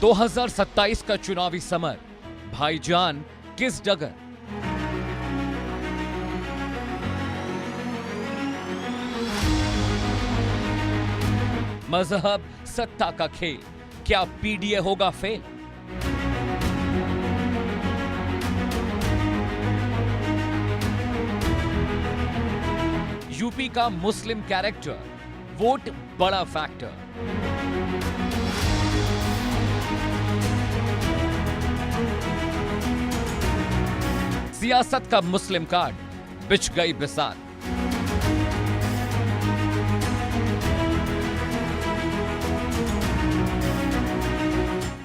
2027 का चुनावी समर, भाईजान किस डगर? मजहब सत्ता का खेल, क्या पीडीए होगा फेल? यूपी का मुस्लिम कैरेक्टर, वोट बड़ा फैक्टर। सियासत का मुस्लिम कार्ड, बिछ गई बिसात।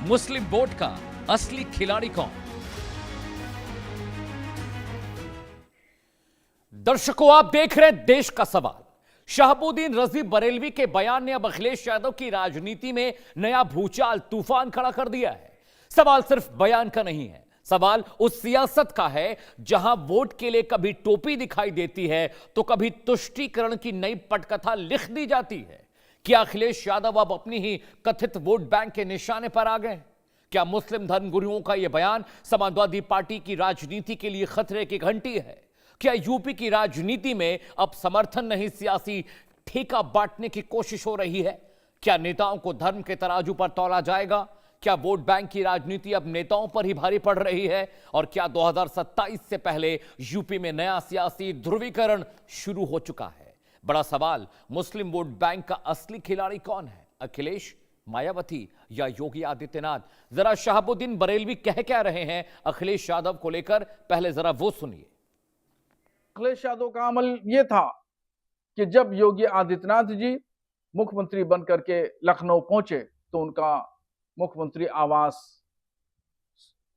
मुस्लिम वोट का असली खिलाड़ी कौन? दर्शकों, आप देख रहे हैं देश का सवाल। शहाबुद्दीन रजवी बरेलवी के बयान ने अब अखिलेश यादव की राजनीति में नया भूचाल, तूफान खड़ा कर दिया है। सवाल सिर्फ बयान का नहीं है, सवाल उस सियासत का है जहां वोट के लिए कभी टोपी दिखाई देती है तो कभी तुष्टीकरण की नई पटकथा लिख दी जाती है। क्या अखिलेश यादव अब अपनी ही कथित वोट बैंक के निशाने पर आ गए? क्या मुस्लिम धर्मगुरुओं का यह बयान समाजवादी पार्टी की राजनीति के लिए खतरे की घंटी है? क्या यूपी की राजनीति में अब समर्थन नहीं, सियासी ठेका बांटने की कोशिश हो रही है? क्या नेताओं को धर्म के तराजू पर तौला जाएगा? क्या वोट बैंक की राजनीति अब नेताओं पर ही भारी पड़ रही है? और क्या 2027 से पहले यूपी में नया सियासी ध्रुवीकरण शुरू हो चुका है? बड़ा सवाल, मुस्लिम वोट बैंक का असली खिलाड़ी कौन है? अखिलेश, मायावती या योगी आदित्यनाथ? जरा शहाबुद्दीन बरेलवी कह क्या रहे हैं अखिलेश यादव को लेकर, पहले जरा वो सुनिए। अखिलेश यादव का अमल यह था कि जब योगी आदित्यनाथ जी मुख्यमंत्री बन करके लखनऊ पहुंचे तो उनका मुख्यमंत्री आवास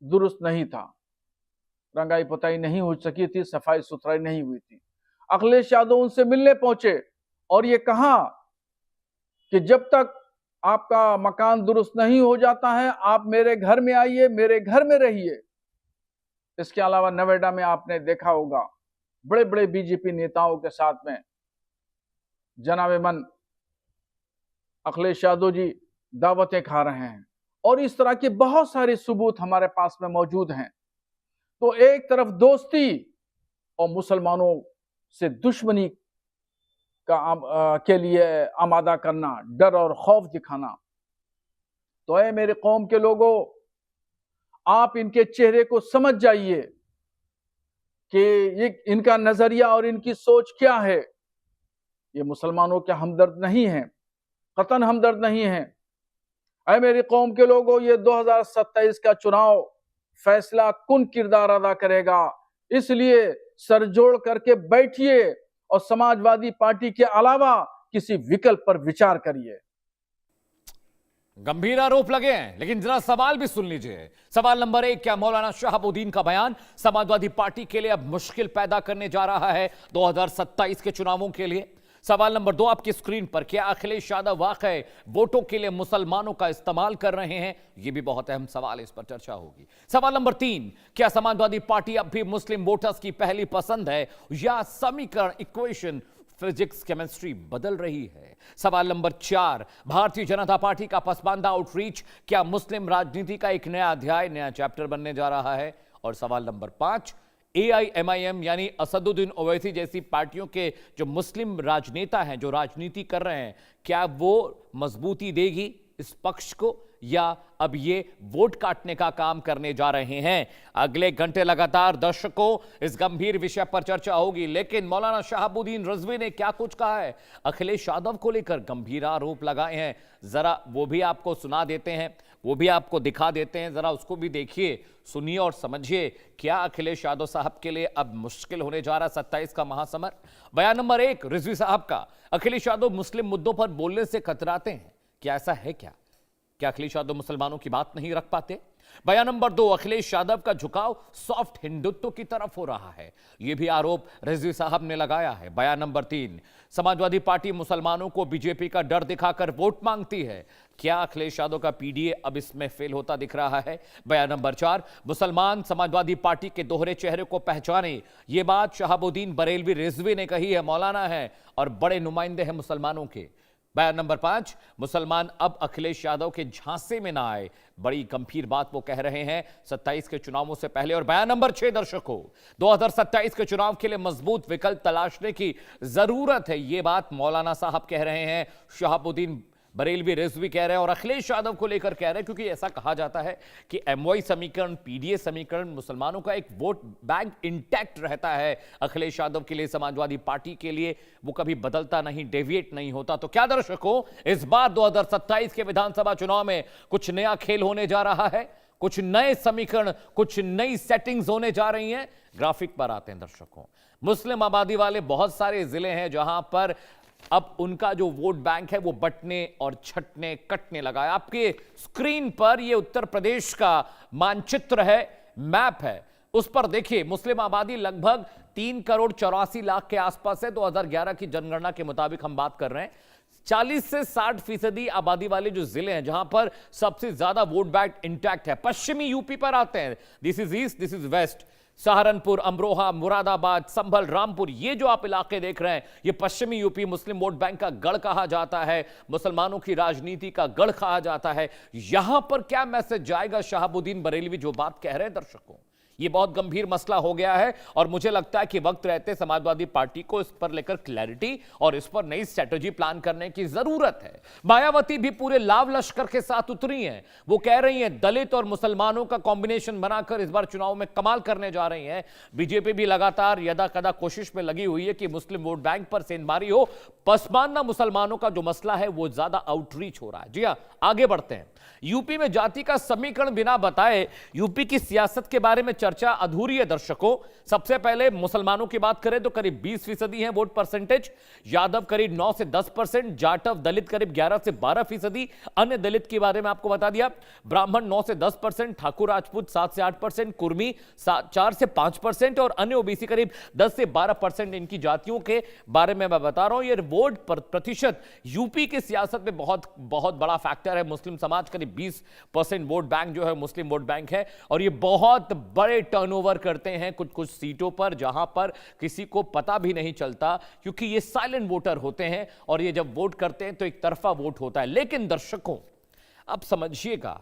दुरुस्त नहीं था, रंगाई पुताई नहीं हो सकी थी, सफाई सुथराई नहीं हुई थी। अखिलेश यादव उनसे मिलने पहुंचे और ये कहा कि जब तक आपका मकान दुरुस्त नहीं हो जाता है आप मेरे घर में आइए, मेरे घर में रहिए। इसके अलावा नोएडा में आपने देखा होगा बड़े बड़े बीजेपी नेताओं के साथ में जनाबे मन अखिलेश यादव जी दावतें खा रहे हैं और इस तरह के बहुत सारे सबूत हमारे पास में मौजूद हैं। तो एक तरफ दोस्ती और मुसलमानों से दुश्मनी के लिए आमादा करना, डर और खौफ दिखाना। तो ऐ मेरे कौम के लोगों, आप इनके चेहरे को समझ जाइए कि ये इनका नजरिया और इनकी सोच क्या है। ये मुसलमानों के हमदर्द नहीं है, कतन हमदर्द नहीं है। ऐ मेरी कौम के लोगों, ये 2027 का चुनाव फैसला कुन किरदार अदा करेगा, इसलिए सर जोड़ करके बैठिए और समाजवादी पार्टी के अलावा किसी विकल्प पर विचार करिए। गंभीर आरोप लगे हैं, लेकिन जरा सवाल भी सुन लीजिए। सवाल नंबर 1, क्या मौलाना शहाबुद्दीन का बयान समाजवादी पार्टी के लिए अब मुश्किल पैदा करने जा रहा है 2027 के चुनावों के लिए? सवाल नंबर 2 आपकी स्क्रीन पर, क्या अखिलेश यादव वाकई वोटों के लिए मुसलमानों का इस्तेमाल कर रहे हैं? यह भी बहुत अहम सवाल है, इस पर चर्चा होगी। सवाल नंबर 3, क्या समाजवादी पार्टी अब भी मुस्लिम वोटर्स की पहली पसंद है या समीकरण, इक्वेशन, फिजिक्स, केमिस्ट्री बदल रही है? सवाल नंबर 4, भारतीय जनता पार्टी का पसमानदा आउटरीच क्या मुस्लिम राजनीति का एक नया अध्याय, नया चैप्टर बनने जा रहा है? और सवाल नंबर 5, AIMIM यानी असदुद्दीन ओवैसी जैसी पार्टियों के जो मुस्लिम राजनेता हैं, जो राजनीति कर रहे हैं, क्या वो मजबूती देगी इस पक्ष को या अब ये वोट काटने का काम करने जा रहे हैं? अगले घंटे लगातार दर्शकों इस गंभीर विषय पर चर्चा होगी। लेकिन मौलाना शहाबुद्दीन रजवी ने क्या कुछ कहा है अखिलेश यादव को लेकर, गंभीर आरोप लगाए हैं, जरा वो भी आपको सुना देते हैं, वो भी आपको दिखा देते हैं, जरा उसको भी देखिए, सुनिए और समझिए। क्या अखिलेश यादव साहब के लिए अब मुश्किल होने जा रहा 27 का महासमर? बयान नंबर 1 रिजवी साहब का, अखिलेश यादव मुस्लिम मुद्दों पर बोलने से कतराते हैं, क्या ऐसा है क्या? क्या अखिलेश यादव मुसलमानों की बात नहीं रख पाते? बयान नंबर 2, अखिलेश यादव का झुकाव सॉफ्ट हिंदुत्व की तरफ हो रहा है, यह भी आरोप रिजवी साहब ने लगाया है। बयान नंबर 3, समाजवादी पार्टी मुसलमानों को बीजेपी का डर दिखाकर वोट मांगती है, क्या अखिलेश यादव का पीडीए अब इसमें फेल होता दिख रहा है? बयान नंबर 4, मुसलमान समाजवादी पार्टी के दोहरे चेहरे को पहचाने, यह बात शहाबुद्दीन बरेलवी रिजवी ने कही है, मौलाना है और बड़े नुमाइंदे हैं मुसलमानों के। बयान नंबर 5, मुसलमान अब अखिलेश यादव के झांसे में ना आए, बड़ी गंभीर बात वो कह रहे हैं 27 के चुनावों से पहले। और बयान नंबर 6, दर्शकों, 2027 के चुनाव के लिए मजबूत विकल्प तलाशने की जरूरत है, ये बात मौलाना साहब कह रहे हैं, शहाबुद्दीन बरेलवी रिजवी कह रहे हैं और अखिलेश यादव को लेकर कह रहे हैं, क्योंकि ऐसा कहा जाता है कि एमवाई समीकरण, पीडीए समीकरण, मुसलमानों का एक वोट बैंक इंटैक्ट रहता है अखिलेश यादव के लिए, समाजवादी पार्टी के लिए, वो कभी बदलता नहीं, डेविएट नहीं होता। तो क्या दर्शकों, इस बार 2027 के विधानसभा चुनाव में कुछ नया खेल होने जा रहा है, कुछ नए समीकरण, कुछ नई सेटिंग्स होने जा रही हैं? ग्राफिक पर आते हैं दर्शकों। मुस्लिम आबादी वाले बहुत सारे जिले हैं जहां पर अब उनका जो वोट बैंक है वो बंटने और छटने कटने लगा है। आपके स्क्रीन पर ये उत्तर प्रदेश का मानचित्र है, मैप है, उस पर देखिए मुस्लिम आबादी लगभग 3,84,00,000 के आसपास है। 2011 की जनगणना के मुताबिक हम बात कर रहे हैं। 40 से 60% आबादी वाले जो जिले हैं जहां पर सबसे ज्यादा वोट बैंक इंटैक्ट है। पश्चिमी यूपी पर आते हैं, this is east, this is west. Saharanpur, Amroha, Moradabad, Sambhal, Rampur, ये जो आप इलाके देख रहे हैं, ये पश्चिमी यूपी मुस्लिम वोट बैंक का गढ़ कहा जाता है, मुसलमानों की राजनीति का गढ़ कहा जाता है। यहां पर क्या मैसेज जाएगा शहाबुद्दीन बरेलवी जो बात कह रहे हैं दर्शकों, ये बहुत गंभीर मसला हो गया है और मुझे लगता है कि वक्त रहते समाजवादी पार्टी को इस पर लेकर क्लैरिटी और इस पर नई स्ट्रेटजी प्लान करने की जरूरत है। मायावती भी पूरे लाव लश्कर के साथ उतरी हैं, वो कह रही हैं दलित और मुसलमानों का कॉम्बिनेशन बनाकर इस बार चुनाव में कमाल करने जा रही हैं। बीजेपी भी लगातार यदा कदा कोशिश में लगी हुई है कि मुस्लिम वोट बैंक पर सेंधमारी हो, पसमानदा मुसलमानों का जो मसला है वो ज्यादा आउटरीच हो रहा है। जी हां, आगे बढ़ते हैं। यूपी में जाति का समीकरण बिना बताए यूपी की सियासत के बारे में चर्चा अधूरी है दर्शकों। सबसे पहले मुसलमानों की बात करें तो करीब 20% है वोट परसेंटेज, यादव करीब 9 से 10%, जाटव दलित करीब 11 से 12%, अन्य दलित के बारे में आपको बता दिया, ब्राह्मण 9 से 10%, ठाकुर राजपूत 7 से 8%, कुर्मी 4 से 5% और अन्य ओबीसी करीब 10 से 12%। इनकी जातियों के बारे में मैं बता रहा हूं। ये वोट प्रतिशत यूपी की सियासत में बहुत बहुत बड़ा फैक्टर है। मुस्लिम समाज करीब 20% वोट बैंक जो है मुस्लिम वोट बैंक है और ये बहुत बड़े टर्नओवर करते हैं कुछ कुछ सीटों पर जहां पर किसी को पता भी नहीं चलता, क्योंकि ये साइलेंट वोटर होते हैं और ये जब वोट करते हैं तो एक तरफा वोट होता है। लेकिन दर्शकों, अब समझिएगा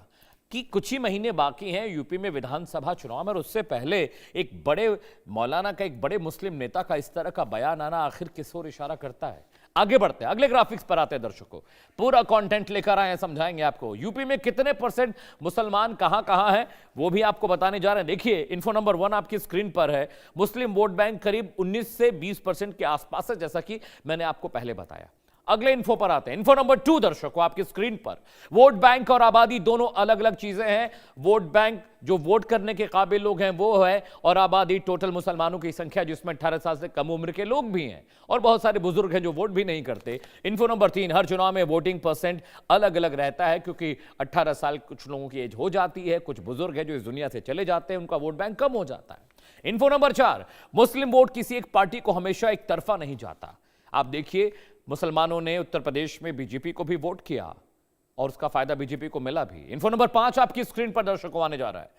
कि कुछ ही महीने बाकी हैं यूपी में विधानसभा चुनाव में और उससे पहले एक बड़े मौलाना का, एक बड़े मुस्लिम नेता का इस तरह का बयान आना आखिर किस ओर इशारा करता है? आगे बढ़ते हैं, अगले ग्राफिक्स पर आते हैं दर्शकों। पूरा कंटेंट लेकर आए हैं, समझाएंगे आपको यूपी में कितने % मुसलमान कहां हैं वो भी आपको बताने जा रहे हैं। देखिए इन्फो नंबर 1 आपकी स्क्रीन पर है। मुस्लिम वोट बैंक करीब 19 से 20% के आसपास है, जैसा कि मैंने आपको पहले बताया। अगले इन्फो पर आते हैं, इन्फो नंबर 2 दर्शकों आपकी स्क्रीन पर। वोट बैंक और आबादी दोनों अलग अलग चीजें हैं। वोट बैंक जो वोट करने के काबिल लोग हैं वो है, और आबादी टोटल मुसलमानों की संख्या जिसमें 18 साल से कम उम्र के लोग भी हैं और बहुत सारे बुजुर्ग हैं जो वोट भी नहीं करते। इन्फो नंबर 3, हर चुनाव में वोटिंग % अलग अलग रहता है, क्योंकि 18 साल कुछ लोगों की एज हो जाती है, कुछ बुजुर्ग हैं जो इस दुनिया से चले जाते हैं, उनका वोट बैंक कम हो जाता है। इन्फो नंबर 4, मुस्लिम वोट किसी एक पार्टी को हमेशा एक तरफा नहीं जाता। आप देखिए मुसलमानों ने उत्तर प्रदेश में बीजेपी को भी वोट किया और उसका फायदा बीजेपी को मिला भी। इन्फो नंबर 5 आपकी स्क्रीन पर दर्शकों आने जा रहा है।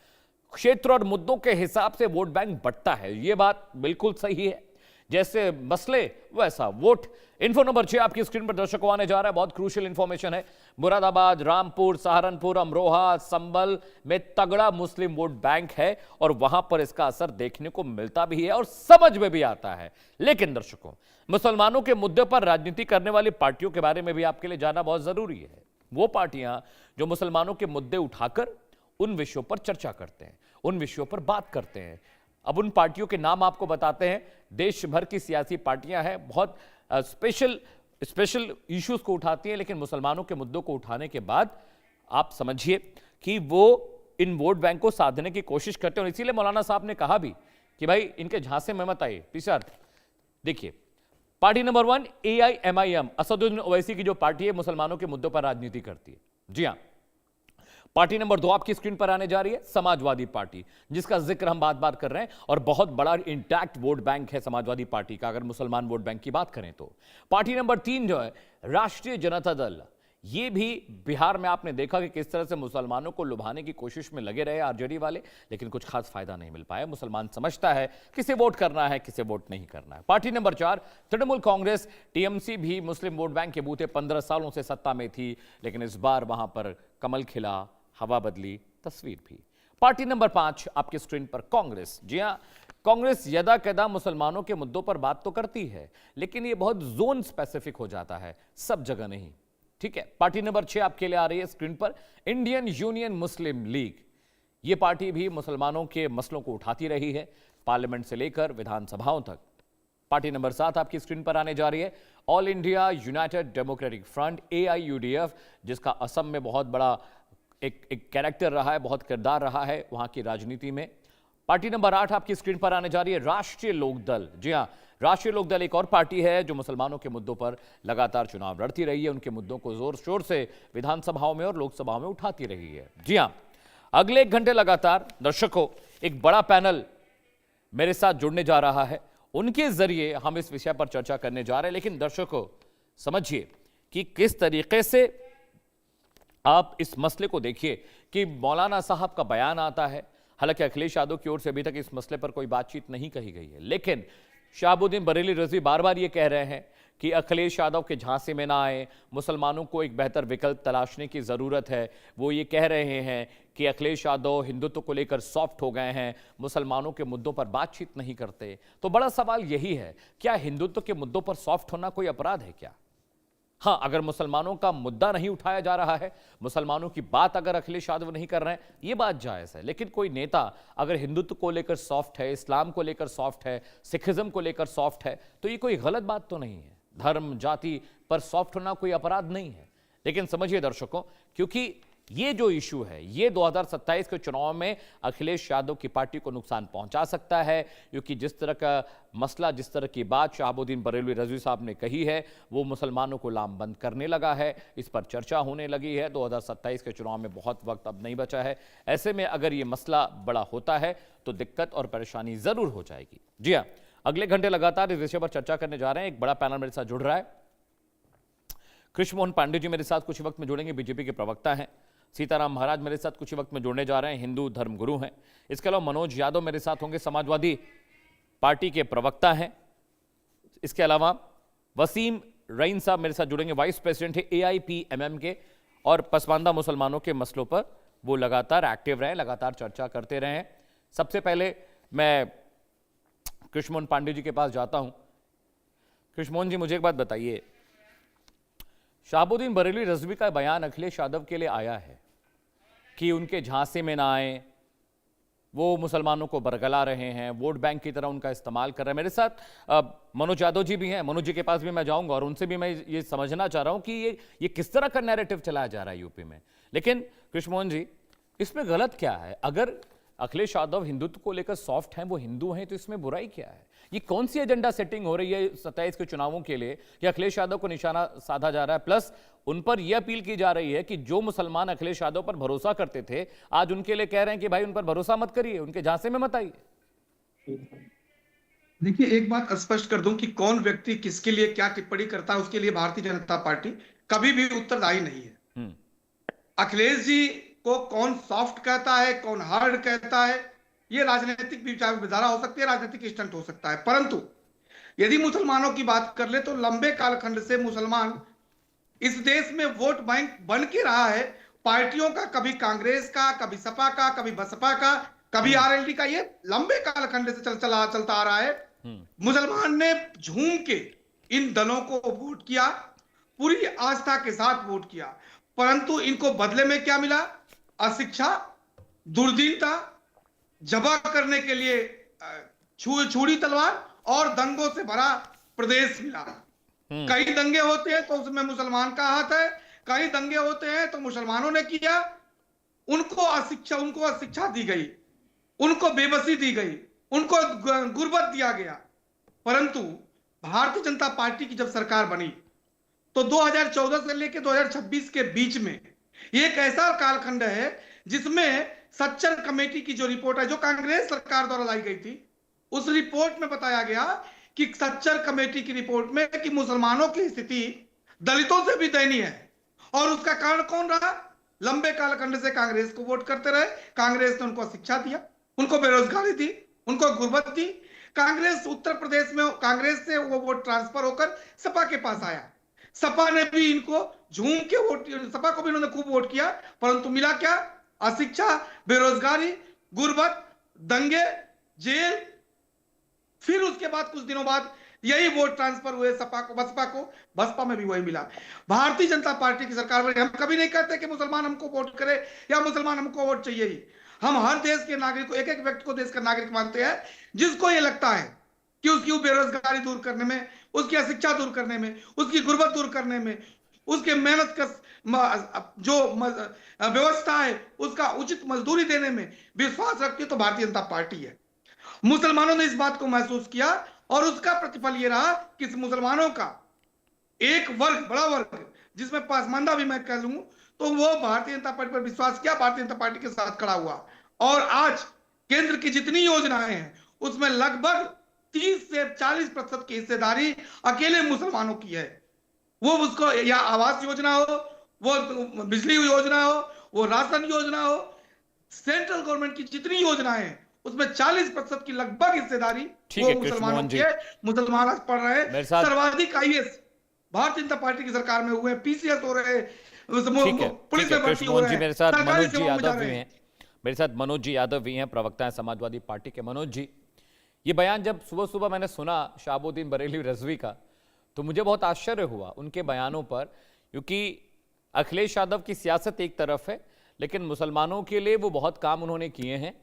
क्षेत्र और मुद्दों के हिसाब से वोट बैंक बढ़ता है, यह बात बिल्कुल सही है, जैसे मसले वैसा वोट। इन्फो नंबर 6 आपकी स्क्रीन पर दर्शकों आने जा रहा है, बहुत क्रूशियल इंफॉर्मेशन है। मुरादाबाद, रामपुर, सहारनपुर, अमरोहा, संभल में तगड़ा मुस्लिम वोट बैंक है और वहां पर इसका असर देखने को मिलता भी है और समझ में भी आता है। लेकिन दर्शकों, मुसलमानों के मुद्दे पर राजनीति करने वाली पार्टियों के बारे में भी आपके लिए जानना बहुत जरूरी है। वो पार्टियां जो मुसलमानों के मुद्दे उठाकर उन विषयों पर चर्चा करते हैं, उन विषयों पर बात करते हैं। अब उन पार्टियों के नाम आपको बताते हैं। देश भर की सियासी पार्टियां हैं, बहुत स्पेशल इश्यूज को उठाती हैं, लेकिन मुसलमानों के मुद्दों को उठाने के बाद आप समझिए कि वो इन वोट बैंक को साधने की कोशिश करते हैं। और इसीलिए मौलाना साहब ने कहा भी कि भाई इनके झांसे में मत आइए। पीछे देखिए, party number 1 AIMIM, Asaduddin Owaisi की जो पार्टी है, मुसलमानों के मुद्दों पर राजनीति करती है। जी हां। पार्टी नंबर 2 आपकी स्क्रीन पर आने जा रही है, समाजवादी पार्टी, जिसका जिक्र हम बात कर रहे हैं और बहुत बड़ा इंटैक्ट वोट बैंक है समाजवादी पार्टी का, अगर मुसलमान वोट बैंक की बात करें तो। पार्टी नंबर 3 जो है राष्ट्रीय जनता दल, ये भी बिहार में आपने देखा कि किस तरह से मुसलमानों को लुभाने की कोशिश में लगे रहे आरजेडी वाले, लेकिन कुछ खास फायदा नहीं मिल पाया। मुसलमान समझता है किसे वोट करना है, किसे वोट नहीं करना है। Party number 4 Trinamool Congress. TMC भी मुस्लिम वोट बैंक के बूते 15 सालों से सत्ता में थी, लेकिन इस बार वहां पर कमल खिला, हवा बदली, तस्वीर भी। पार्टी नंबर 5 आपकी स्क्रीन पर कांग्रेस। जी हां, कांग्रेस यदा कदा मुसलमानों के मुद्दों पर बात तो करती है, लेकिन यह बहुत जोन स्पेसिफिक हो जाता है, सब जगह नहीं। ठीक है। पार्टी नंबर 6 आपके लिए आ रही है स्क्रीन पर, इंडियन यूनियन मुस्लिम लीग। यह पार्टी भी मुसलमानों के मसलों को उठाती रही है, पार्लियामेंट से लेकर विधानसभाओं तक। पार्टी नंबर 7 आपकी स्क्रीन पर आने जा रही है, all India United democratic front, AIUDF, जिसका असम में बहुत बड़ा एक कैरेक्टर रहा है, बहुत किरदार रहा है वहां की राजनीति में। पार्टी नंबर 8 आपकी स्क्रीन पर आने जा रही है, राष्ट्रीय लोकदल। जी हां, राष्ट्रीय लोकदल एक और पार्टी है जो मुसलमानों के मुद्दों पर लगातार चुनाव लड़ती रही है, उनके मुद्दों को जोर शोर से विधानसभाओं में और लोकसभाओं में उठाती रही है। जी हां, अगले 1 घंटे लगातार दर्शकों एक बड़ा पैनल मेरे साथ जुड़ने जा रहा है, उनके जरिए हम इस विषय पर चर्चा करने जा रहे हैं। लेकिन दर्शकों समझिए कि किस तरीके से आप इस मसले को देखिए कि मौलाना साहब का बयान आता है। हालांकि अखिलेश यादव की ओर से अभी तक इस मसले पर कोई बातचीत नहीं कही गई है, लेकिन शहाबुद्दीन बरेली रजवी बार बार ये कह रहे हैं कि अखिलेश यादव के झांसे में ना आए, मुसलमानों को एक बेहतर विकल्प तलाशने की जरूरत है। वो ये कह रहे हैं कि अखिलेश यादव हिंदुत्व को लेकर सॉफ्ट हो गए हैं, मुसलमानों के मुद्दों पर बातचीत नहीं करते। तो बड़ा सवाल यही है, क्या हिंदुत्व के मुद्दों पर सॉफ्ट होना कोई अपराध है क्या? हां, अगर मुसलमानों का मुद्दा नहीं उठाया जा रहा है, मुसलमानों की बात अगर अखिलेश यादव नहीं कर रहे हैं, यह बात जायज है। लेकिन कोई नेता अगर हिंदुत्व को लेकर सॉफ्ट है, इस्लाम को लेकर सॉफ्ट है, सिखिज्म को लेकर सॉफ्ट है, तो ये कोई गलत बात तो नहीं है। धर्म जाति पर सॉफ्ट होना कोई अपराध नहीं है। लेकिन समझिए दर्शकों, क्योंकि ये जो इशू है, ये 2027 के चुनाव में अखिलेश यादव की पार्टी को नुकसान पहुंचा सकता है, क्योंकि जिस तरह का मसला, जिस तरह की बात शहाबुद्दीन बरेलवी रजवी साहब ने कही है, वो मुसलमानों को लामबंद करने लगा है, इस पर चर्चा होने लगी है। 2027 के चुनाव में बहुत वक्त अब नहीं बचा है। ऐसे में अगर ये मसला बड़ा होता है तो दिक्कत और परेशानी जरूर हो जाएगी। जी हाँ, अगले घंटे लगातार इस विषय पर चर्चा करने जा रहे हैं। एक बड़ा पैनल मेरे साथ जुड़ रहा है। कृष्ण मोहन पांडे जी मेरे साथ कुछ वक्त में जुड़ेंगे, बीजेपी के प्रवक्ता हैं। सीताराम महाराज मेरे साथ कुछ वक्त में जुड़ने जा रहे हैं, हिंदू धर्मगुरु हैं। इसके अलावा मनोज यादव मेरे साथ होंगे, समाजवादी पार्टी के प्रवक्ता हैं। इसके अलावा वसीम रईन साहब मेरे साथ जुड़ेंगे, वाइस प्रेसिडेंट है AIPMM के, और पसमानदा मुसलमानों के मसलों पर वो लगातार एक्टिव रहे, लगातार चर्चा करते रहे। सबसे पहले मैं कृष्ण मोहन पांडे जी के पास जाता हूं। कृष्ण मोहन जी, मुझे एक बात बताइए, शहाबुद्दीन बरेलवी रजवी का बयान अखिलेश यादव के लिए आया है कि उनके झांसे में ना आए, वो मुसलमानों को बरगला रहे हैं, वोट बैंक की तरह उनका इस्तेमाल कर रहे हैं। मेरे साथ मनोज यादव जी भी हैं, मनोज जी के पास भी मैं जाऊंगा और उनसे भी मैं ये समझना चाह रहा हूं कि ये किस तरह का नैरेटिव चलाया जा रहा है यूपी में। लेकिन कृष्ण मोहन जी, इसमें गलत क्या है? अगर अखिलेश यादव हिंदुत्व को लेकर सॉफ्ट हैं, वो हिंदू हैं, तो इसमें बुराई क्या है? ये कौन सी एजेंडा सेटिंग हो रही है 27 के चुनावों के लिए कि अखिलेश यादव को निशाना साधा जा रहा है? प्लस उन पर यह अपील की जा रही है कि जो मुसलमान अखिलेश यादव पर भरोसा करते थे, आज उनके लिए कह रहे हैं कि भाई उन पर भरोसा मत करिए, उनके झांसे में मत आइए। देखिए, एक बात स्पष्ट कर दूं कि कौन व्यक्ति किसके लिए क्या टिप्पणी करता है, उसके लिए भारतीय जनता पार्टी कभी भी उत्तरदायी नहीं है। अखिलेश जी को कौन सॉफ्ट कहता है, कौन हार्ड कहता है, यह राजनीतिक विचारधारा हो सकती है, राजनीतिक स्टंट हो सकता है। परंतु यदि मुसलमानों की बात कर ले तो लंबे कालखंड से मुसलमान इस देश में वोट बैंक बन के रहा है। पार्टियों का, कभी कांग्रेस का, कभी सपा का, कभी बसपा का, कभी RLD का, ये लंबे कालखंड से चलता आ रहा है। मुसलमान ने झूम के इन दलों को वोट किया, पूरी आस्था के साथ वोट किया, परंतु इनको बदले में क्या मिला? अशिक्षा, दुर्दीनता, जबा करने के लिए छुरी तलवार और दंगों से भरा प्रदेश मिला। कई दंगे होते हैं तो उसमें मुसलमान का हाथ है, कई दंगे होते हैं तो मुसलमानों ने किया। उनको अशिक्षा दी गई, उनको बेबसी दी गई, उनको गुर्बत दिया गया। परंतु भारतीय जनता पार्टी की जब सरकार बनी तो 2014 से लेकर 2026 के बीच में ये एक ऐसा कालखंड है जिसमें सच्चर कमेटी की जो रिपोर्ट है, जो कांग्रेस सरकार द्वारा लाई गई थी, उस रिपोर्ट में बताया गया कि सच्चर कमेटी की रिपोर्ट में कि मुसलमानों की स्थिति दलितों से भी दयनीय है और उसका कारण कौन रहा? लंबे कालखंड से कांग्रेस को वोट करते रहे, कांग्रेस ने उनको शिक्षा दिया, उनको बेरोजगारी दी, उनको गुर्बत दी। कांग्रेस उत्तर प्रदेश में, कांग्रेस से वो वोट ट्रांसफर होकर सपा के पास आया। सपा ने भी इनको झूम के वोट, सपा को भी इन्होंने खूब वोट किया, परंतु मिला क्या? अशिक्षा, बेरोजगारी, गुर्बत, दंगे, जेल। फिर उसके बाद कुछ दिनों बाद यही वोट ट्रांसफर हुए सपा को, बसपा को, बसपा में भी वही मिला। भारतीय जनता पार्टी की सरकार में हम कभी नहीं कहते कि मुसलमान हमको वोट करे या मुसलमान हमको वोट चाहिए ही। हम हर देश के नागरिक को, एक एक व्यक्ति को देश का नागरिक मानते हैं, जिसको यह लगता है कि उसकी बेरोजगारी दूर करने में, उसकी अशिक्षा दूर करने में, उसकी गुर्बत दूर करने में, उसके मेहनत का जो व्यवस्था है उसका उचित मजदूरी देने में विश्वास रखती है तो भारतीय जनता पार्टी है। मुसलमानों ने इस बात को महसूस किया और उसका प्रतिफल यह रहा कि मुसलमानों का एक वर्ग, बड़ा वर्ग, जिसमें पासमानदा भी मैं कह लूं, तो वो भारतीय जनता पार्टी पर विश्वास किया, भारतीय जनता पार्टी के साथ खड़ा हुआ। और आज केंद्र की जितनी योजनाएं हैं उसमें लगभग 30 से 40% की हिस्सेदारी अकेले मुसलमानों की है। वो उसको, या आवास योजना हो, वो बिजली योजना हो, वो राशन योजना हो, सेंट्रल गवर्नमेंट की जितनी योजनाएं हैं उसमें 40% की लगभग हिस्सेदारी वो मुसलमानों की है। मुसलमान आज पढ़ रहे हैं, सर्वाधिक आईएएस भारतीय जनता पार्टी की सरकार में हुए, पीसीएस हो रहे, पुलिस में भर्ती हो रहे हैं। मेरे साथ मनोज जी यादव भी हैं, मेरे साथ मनोज जी यादव भी हैं, प्रवक्ता हैं समाजवादी पार्टी के। मनोज जी, ये बयान जब सुबह सुबह मैंने सुना शहाबुद्दीन बरेलवी रजवी का, तो मुझे बहुत आश्चर्य हुआ उनके बयानों पर, क्योंकि अखिलेश यादव की सियासत एक तरफ है, लेकिन मुसलमानों के लिए वो बहुत काम उन्होंने किए हैं।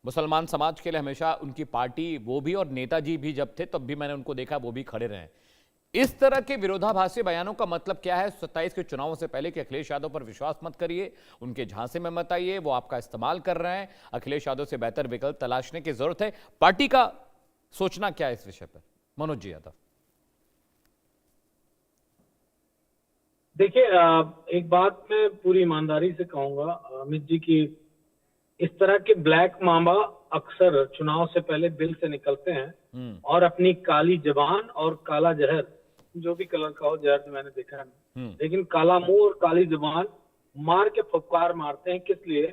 मुसलमान समाज के लिए हमेशा उनकी पार्टी, वो भी और नेताजी भी जब थे तब भी मैंने उनको देखा, वो भी खड़े रहे। इस तरह के विरोधाभासी बयानों का मतलब क्या है 27 के चुनावों से पहले कि अखिलेश यादव पर विश्वास मत करिए, उनके झांसे में मत आइए, वो आपका इस्तेमाल कर रहे हैं, अखिलेश यादव से बेहतर विकल्प तलाशने की जरूरत है। पार्टी का सोचना क्या है इस विषय पर, मनोज जी यादव? देखिए, एक बात मैं पूरी ईमानदारी से कहूंगा अमित जी की, इस तरह के ब्लैक मामा अक्सर चुनाव से पहले दिल से निकलते हैं और अपनी काली जबान और काला जहर, जो भी कलर का हो, जहर तो मैंने देखा नहीं, लेकिन काला मुंह और काली जबान मार के फुफकार मारते हैं। किस लिए?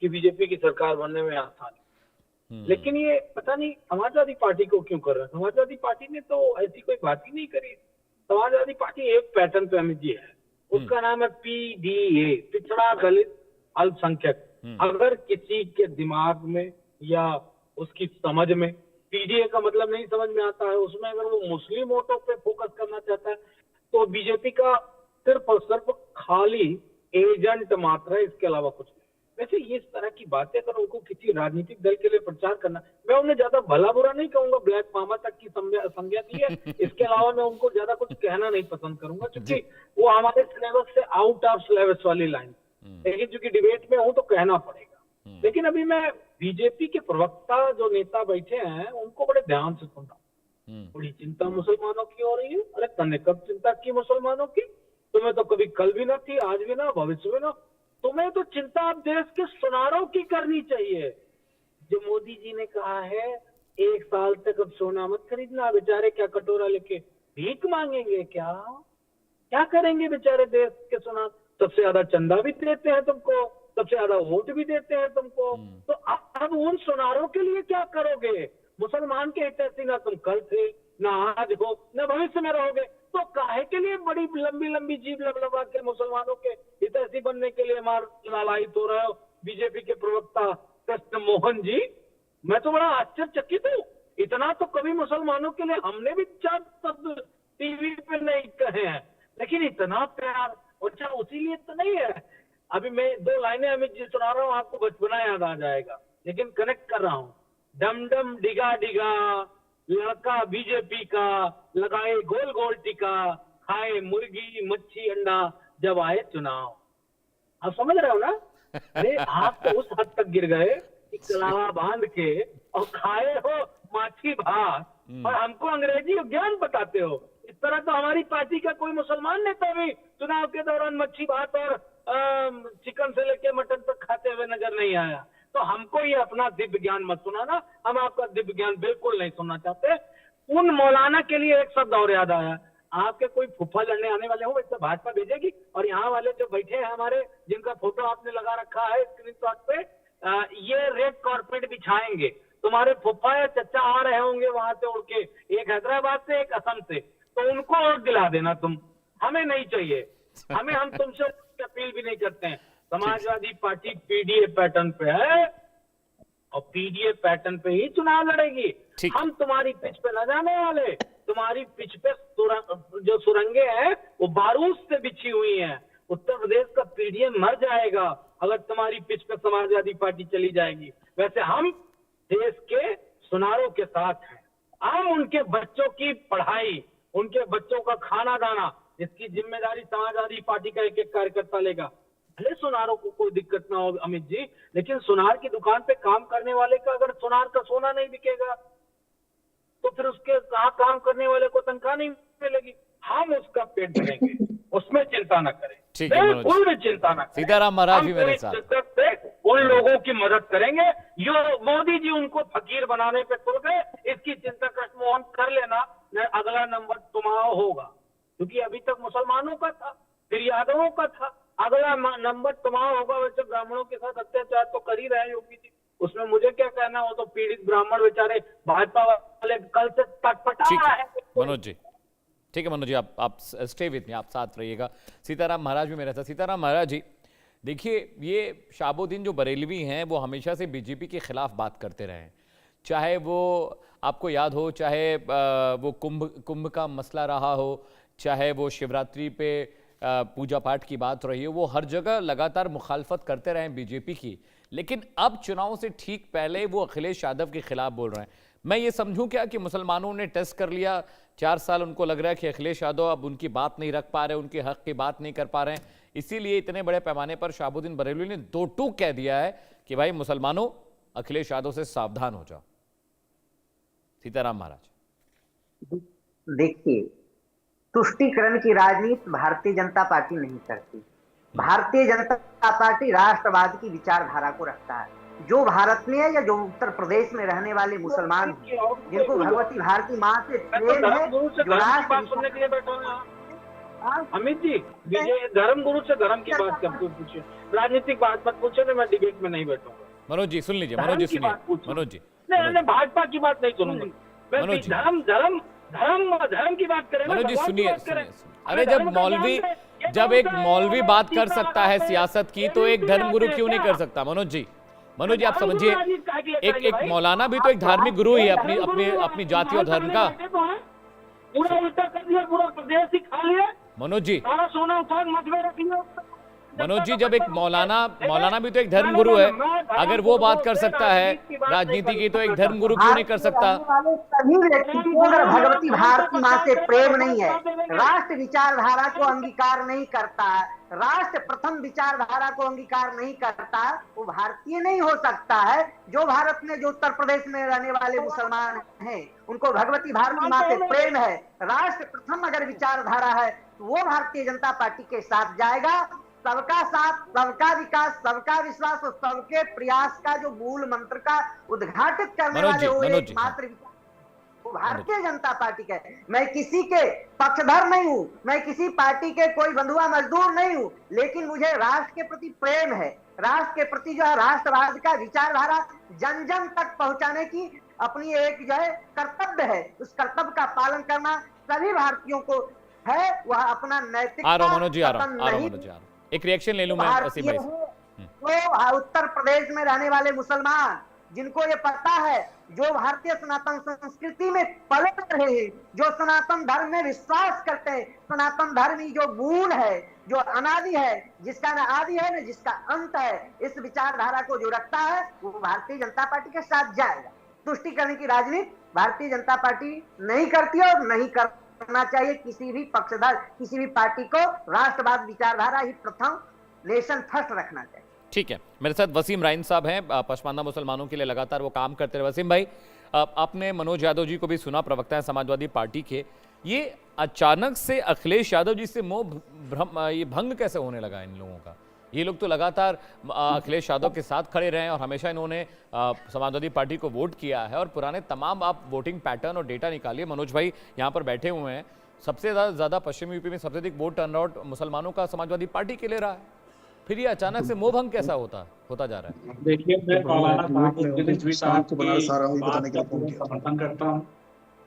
कि बीजेपी की सरकार बनने में आसानी। लेकिन ये पता नहीं समाजवादी पार्टी को क्यों कर रहे हैं। समाजवादी पार्टी ने तो ऐसी कोई बात ही नहीं करी। समाजवादी पार्टी एक पैटर्न पे अमित जी है, उसका नाम है पीडीए, पिछड़ा दलित अल्पसंख्यक। अगर किसी के दिमाग में या उसकी समझ में पीडीए का मतलब नहीं समझ में आता है, उसमें अगर वो मुस्लिम वोटों पे फोकस करना चाहता है तो बीजेपी का सिर्फ और सिर्फ खाली एजेंट मात्र है, इसके अलावा कुछ नहीं। वैसे ये इस तरह की बातें अगर उनको किसी राजनीतिक दल के लिए प्रचार करना, मैं उन्हें ज्यादा भला बुरा नहीं कहूंगा, ब्लैक मामा तक की संज्ञा दी है, इसके अलावा मैं उनको ज्यादा कुछ कहना नहीं पसंद करूंगा, क्योंकि वो हमारे सिलेबस से आउट ऑफ सिलेबस वाली लाइन। लेकिन चूंकि डिबेट में हूं तो कहना पड़ेगा। लेकिन अभी मैं बीजेपी के प्रवक्ता जो नेता बैठे हैं उनको बड़े ध्यान से सुन रहा हूं। बड़ी चिंता मुसलमानों की हो रही है। अरे तने कब चिंता की मुसलमानों की? तुम्हें तो कभी कल भी ना थी, आज भी ना, भविष्य में ना। तुम्हें तो चिंता अब देश के सुनारों की करनी चाहिए। जो मोदी जी ने कहा है 1 साल तक अब सोना मत खरीदना, बेचारे क्या कटोरा लेके भीख मांगेंगे? क्या करेंगे बेचारे देश के सुनार? सबसे ज्यादा चंदा भी देते हैं तुमको, सबसे ज्यादा वोट भी देते हैं तुमको, तो अब उन सुनारों के लिए क्या करोगे? मुसलमान के हितैषी ना तुम कल थे, ना आज हो, ना भविष्य में रहोगे, तो काहे के लिए बड़ी लंबी लंबी जीभ लबलबा के मुसलमानों के हितैषी बनने के लिए मार लालायित हो रहे हो? बीजेपी के प्रवक्ता कृष्ण मोहन जी, मैं तो बड़ा आश्चर्यचकित हूँ। इतना तो कभी मुसलमानों के लिए हमने भी 4 शब्द टीवी पे नहीं कहे हैं, लेकिन इतना प्यार। अच्छा, उसी लिए तो नहीं है। अभी मैं 2 लाइनें अमित जी सुना रहा हूँ, आपको बचपना याद आ जाएगा, लेकिन कनेक्ट कर रहा हूँ। डम डम डिगा डिगा, लड़का बीजेपी का, लगाए गोल गोल टिका, खाए मुर्गी मच्छी अंडा जब आए चुनाव। आप समझ रहे हो ना? अरे आप तो उस हद तक गिर गए कि कलावा बांध के और खाए हो माछी भात और हमको अंग्रेजी ज्ञान बताते हो। इस तरह तो हमारी पार्टी का कोई मुसलमान नेता भी चुनाव के दौरान मच्छी भात और चिकन से लेके मटन तक खाते हुए नजर नहीं आया। तो हमको ये अपना दिव्य ज्ञान मत सुनाना, हम आपका दिव्य ज्ञान बिल्कुल नहीं सुनना चाहते। उन मौलाना के लिए एक शब्द और याद आया, आपके कोई फुफ्फा लड़ने आने वाले हो वैसे भाजपा भेजेगी। और यहाँ वाले जो बैठे हैं हमारे, जिनका फोटो आपने लगा रखा है स्क्रीनशॉट पे, ये रेड कारपेट बिछाएंगे। तुम्हारे फुफ्फा या चचा आ रहे होंगे वहां से उड़ के, एक हैदराबाद से एक असम से, तो उनको वोट दिला देना तुम, हमें नहीं चाहिए। हम तुमसे अपील भी नहीं करते हैं। समाजवादी पार्टी पीडीए पैटर्न पे है और पीडीए पैटर्न पे ही चुनाव लड़ेगी। हम तुम्हारी पिच पे न जाने वाले। तुम्हारी पिच पे जो सुरंगे हैं वो बारूद से बिछी हुई हैं। उत्तर प्रदेश का पीडीए मर जाएगा अगर तुम्हारी पिच पे समाजवादी पार्टी चली जाएगी। वैसे हम देश के सुनारों के साथ हैं। हम उनके बच्चों की पढ़ाई, उनके बच्चों का खाना दाना, इसकी जिम्मेदारी समाजवादी पार्टी का एक एक कार्यकर्ता लेगा। भले सुनारों को कोई दिक्कत ना हो अमित जी, लेकिन सुनार की दुकान पे काम करने वाले का अगर सुनार का सोना नहीं बिकेगा तो फिर उसके साथ काम करने वाले को तनख्वाह नहीं मिलेगी। हम उसका पेट भरेंगे, उसमें चिंता न करें। ठीक है, बिल्कुल भी चिंता न करें। सीताराम महाराज भी मेरे साथ उन लोगों की मदद करेंगे। यो मोदी जी उनको फकीर बनाने पे तुल गए, इसकी चिंता कृष्णमोहन कर लेना। अगला नंबर तुम्हारा होगा, क्योंकि अभी तक मुसलमानों का था, फिर यादवों का था, अगला नंबर तुम्हारा होगा। वैसे ब्राह्मणों के साथ अत्याचार तो कर ही रहे हैं योगी जी, उसमें मुझे क्या कहना। हो तो पीड़ित ब्राह्मण बेचारे भाजपा वाले कल से तटपटा रहा है। मनोज जी, ठीक है मनोज जी, आप स्टे विथ मी, आप साथ रहिएगा। सीताराम महाराज भी मेरे साथ। सीताराम महाराज जी, देखिए, ये शहाबुद्दीन जो बरेलवी हैं वो हमेशा से बीजेपी के खिलाफ बात करते रहे हैं। चाहे वो आपको याद हो, चाहे वो कुंभ का मसला रहा हो, चाहे वो शिवरात्रि पे पूजा पाठ की बात रही हो, वो हर जगह लगातार मुखालफत करते रहे बीजेपी की। लेकिन अब चुनाव से ठीक पहले वो अखिलेश यादव के खिलाफ बोल रहे हैं। मैं ये समझूं क्या कि मुसलमानों ने टेस्ट कर लिया 4 साल, उनको लग रहा है कि अखिलेश यादव अब उनकी बात नहीं रख पा रहे, उनके हक की बात नहीं कर पा रहे हैं, इसीलिए इतने बड़े पैमाने पर शहाबुद्दीन बरेलवी ने 2 टूक कह दिया है कि भाई मुसलमानों, अखिलेश यादव से सावधान हो जाओ। सीताराम महाराज, देखिए, तुष्टीकरण की राजनीति भारतीय जनता पार्टी नहीं करती। भारतीय जनता पार्टी राष्ट्रवाद की विचारधारा को रखता है। जो भारत में है या जो उत्तर प्रदेश में रहने वाले मुसलमान हैं, जिनको भगवती भारती माँ से प्रेम है, जो राष्ट्र सुनने के लिए बैठा हूँ अमित जी, विजय धर्म गुरु से धर्म की बात कब पूछिए, राजनीतिक बात मत पूछे, तो मैं डिबेट में नहीं बैठूंगा। मनोज जी सुन लीजिए, मनोज जी सुनिए, मनोज जी नहीं, भाजपा की बात नहीं सुनूंगा मैं। धर्म की बात करें, मनोज जी सुनिए। अरे जब एक मौलवी बात कर सकता है सियासत की, तो एक धर्मगुरु क्यों नहीं कर सकता? मनोज जी आप समझिए, एक मौलाना भी तो एक धार्मिक गुरु ही है अपनी जाति और धर्म का। पूरा उल्टा कर दिया, पूरा प्रदेश ही खा लिया मनोज जी। सारा सोना उठा मत में रख लिया। मनोज जी, जब एक मौलाना भी तो एक धर्म गुरु है, अगर वो बात कर सकता है राजनीति की, तो एक धर्म गुरु क्यों नहीं कर सकता? सभी व्यक्ति को अगर भगवती भारती माँ से प्रेम नहीं है, राष्ट्र विचारधारा को अंगीकार नहीं करता है, राष्ट्र प्रथम विचारधारा को अंगीकार नहीं करता, वो भारतीय नहीं हो सकता है। जो भारत में, जो उत्तर प्रदेश में रहने वाले मुसलमान हैं, उनको भगवती भारती माँ से प्रेम है, राष्ट्र प्रथम अगर विचारधारा है, तो वो भारतीय जनता पार्टी के साथ जाएगा। सबका साथ, सबका विकास, सबका विश्वास और सबके प्रयास का जो मूल मंत्र का उद्घाटित करने वाले वो एकमात्र वो भारतीय जनता पार्टी का है। मैं किसी के पक्षधर नहीं हूं, मैं किसी पार्टी के कोई बंधुआ मजदूर नहीं हूं, लेकिन मुझे राष्ट्र के प्रति प्रेम है। राष्ट्र के प्रति जो है राष्ट्रवाद का विचारधारा जन जन तक पहुंचाने की अपनी एक जो है कर्तव्य है। उस कर्तव्य का पालन करना सभी भारतीयों को है। वह अपना नैतिक एक रिएक्शन ले लूं मैं वसीम भाई से। तो उत्तर प्रदेश में रहने वाले मुसलमान जिनको ये पता है, जो भारतीय सनातन संस्कृति में पले रहे हैं, जो सनातन धर्म में विश्वास करते हैं, सनातन धर्म ही जो मूल है, जो अनादि है, जिसका न आदि है न जिसका अंत है, इस विचारधारा को जो रखता है वो भारतीय जनता पार्टी के साथ जाएगा। तुष्टीकरण की राजनीति भारतीय जनता पार्टी नहीं करती और नहीं करना चाहिए। किसी भी पक्षधर, किसी भी पार्टी को राष्ट्रवाद विचारधारा ही प्रथम, नेशन फर्स्ट रखना चाहिए। ठीक है, मेरे साथ वसीम राइन साहब हैं, पसमानदा मुसलमानों के लिए लगातार वो काम करते रहे। वसीम भाई, आपने मनोज यादव जी को भी सुना, प्रवक्ता है समाजवादी पार्टी के। ये अचानक से अखिलेश यादव जी से ये भंग कैसे होने लगा इन लोगों का? ये लोग तो लगातार अखिलेश यादव के साथ खड़े रहे हैं और हमेशा इन्होंने समाजवादी पार्टी को वोट किया है, और पुराने तमाम आप वोटिंग पैटर्न और डेटा निकालिए, मनोज भाई यहाँ पर बैठे हुए हैं, सबसे ज्यादा पश्चिमी यूपी में सबसे अधिक वोट टर्नआउट मुसलमानों का समाजवादी पार्टी के ले रहा है, फिर ये अचानक से मोहभंग कैसा होता जा रहा है? देखिए, मैं मौलाना साहब रिजवी साहब की बात का पूरा समर्थन करता हूँ।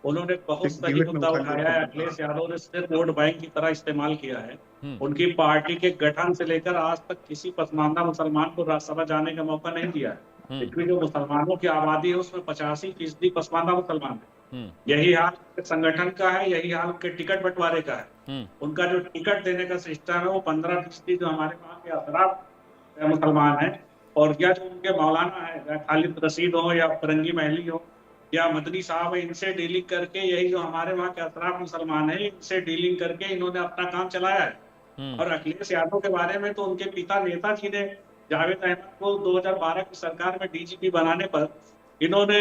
उन्होंने बहुत सही मुद्दा उठाया है। अखिलेश यादव ने सिर्फ वोट बैंक की तरह इस्तेमाल किया है। उनकी पार्टी के गठन से लेकर आज तक किसी पसमानदा मुसलमान को राज्यसभा जाने का मौका नहीं दिया है। क्योंकि जो मुसलमानों की आबादी है उसमें 85% पसमानदा मुसलमान है। यही हाल संगठन का है, यही हाल उनके टिकट बंटवारे का है। उनका जो टिकट देने का सिस्टम है वो 15% जो हमारे वहाँ के अफराद मुसलमान है, और या जो उनके मौलाना है, खालिद रशीद हो या फरंगी महली हो या मदनी साहब है, इनसे डीलिंग करके यही जो हमारे वहाँ के अफराद मुसलमान है इनसे डीलिंग करके इन्होंने अपना काम चलाया है। और अखिलेश यादव के बारे में तो उनके पिता नेताजी ने जावेद अहमद को 2012 की सरकार में डीजीपी बनाने पर इन्होंने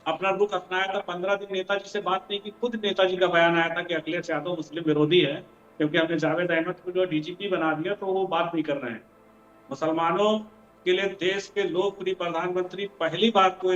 अपना रुख अपनाया था। 15 दिन नेताजी से बात नहीं की, खुद नेताजी का बयान आया था कि अखिलेश यादव मुस्लिम विरोधी है, क्योंकि हमने जावेद अहमद को जो डीजीपी बना दिया तो वो बात नहीं कर रहे हैं। मुसलमानों के लिए देश के लोकप्रिय प्रधानमंत्री पहली बात को